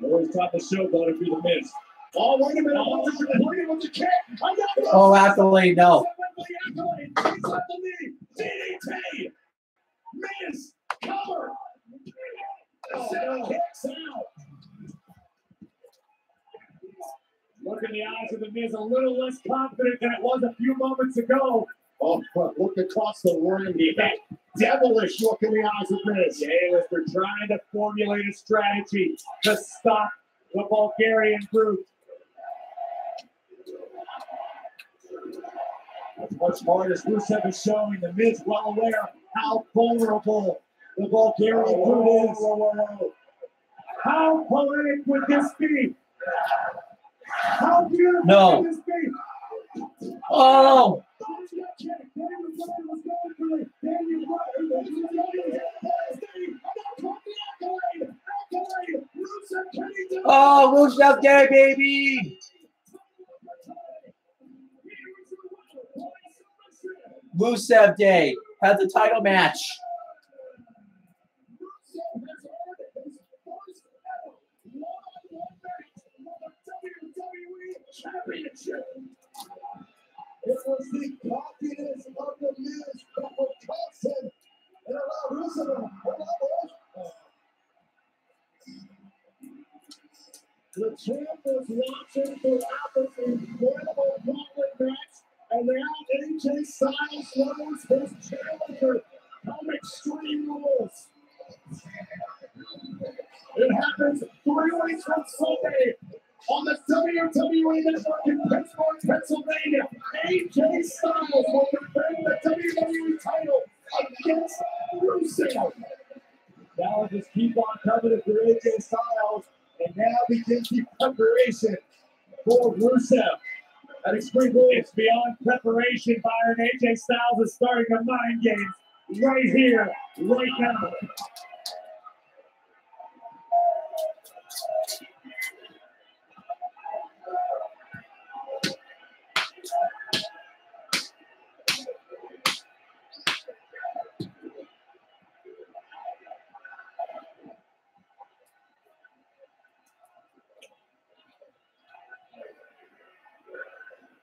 Always thought the show got to be the Miz. Oh, wait a minute. What's the kick? I got it. Oh, accolade, no. He's at the knee. DDT. Miz, cover. no. Kicks out. Look in the eyes of the Miz, a little less confident than it was a few moments ago. Oh, look across the ring. That devilish look in the eyes of Miz. Yeah, they're trying to formulate a strategy to stop the Bulgarian brute. As much hard as Rusev is showing, the Miz well aware of how vulnerable the Bulgarian brute is. How poetic would this be? How beautiful No. would this be? Oh, oh, Rusev Day, baby. Rusev Day has the title match. Championship. It was the confidence of the Miz that would cost him and allow Rusev to hold on. The champ was watching throughout this incredible gauntlet match, and now AJ Styles knows his challenger from Extreme Rules. It happens 3 weeks from Sunday on the WWE Network in Pittsburgh, Pennsylvania. AJ Styles will defend the WWE title against Rusev. Now just keep on coming for AJ Styles, and now begins the preparation for Rusev. At Extreme Rules, it's beyond preparation, Byron. AJ Styles is starting the mind games right here, right now.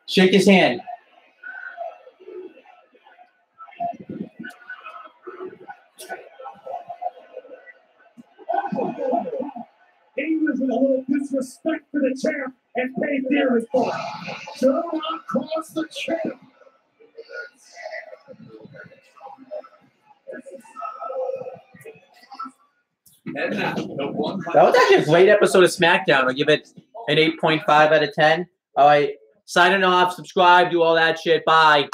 Shake his hand. He was a little disrespect for the champ and paid dearly for it. Do not cross the champ. That was actually a great episode of SmackDown. I'll give it an 8.5 out of 10. All right. Signing off. Subscribe. Do all that shit. Bye.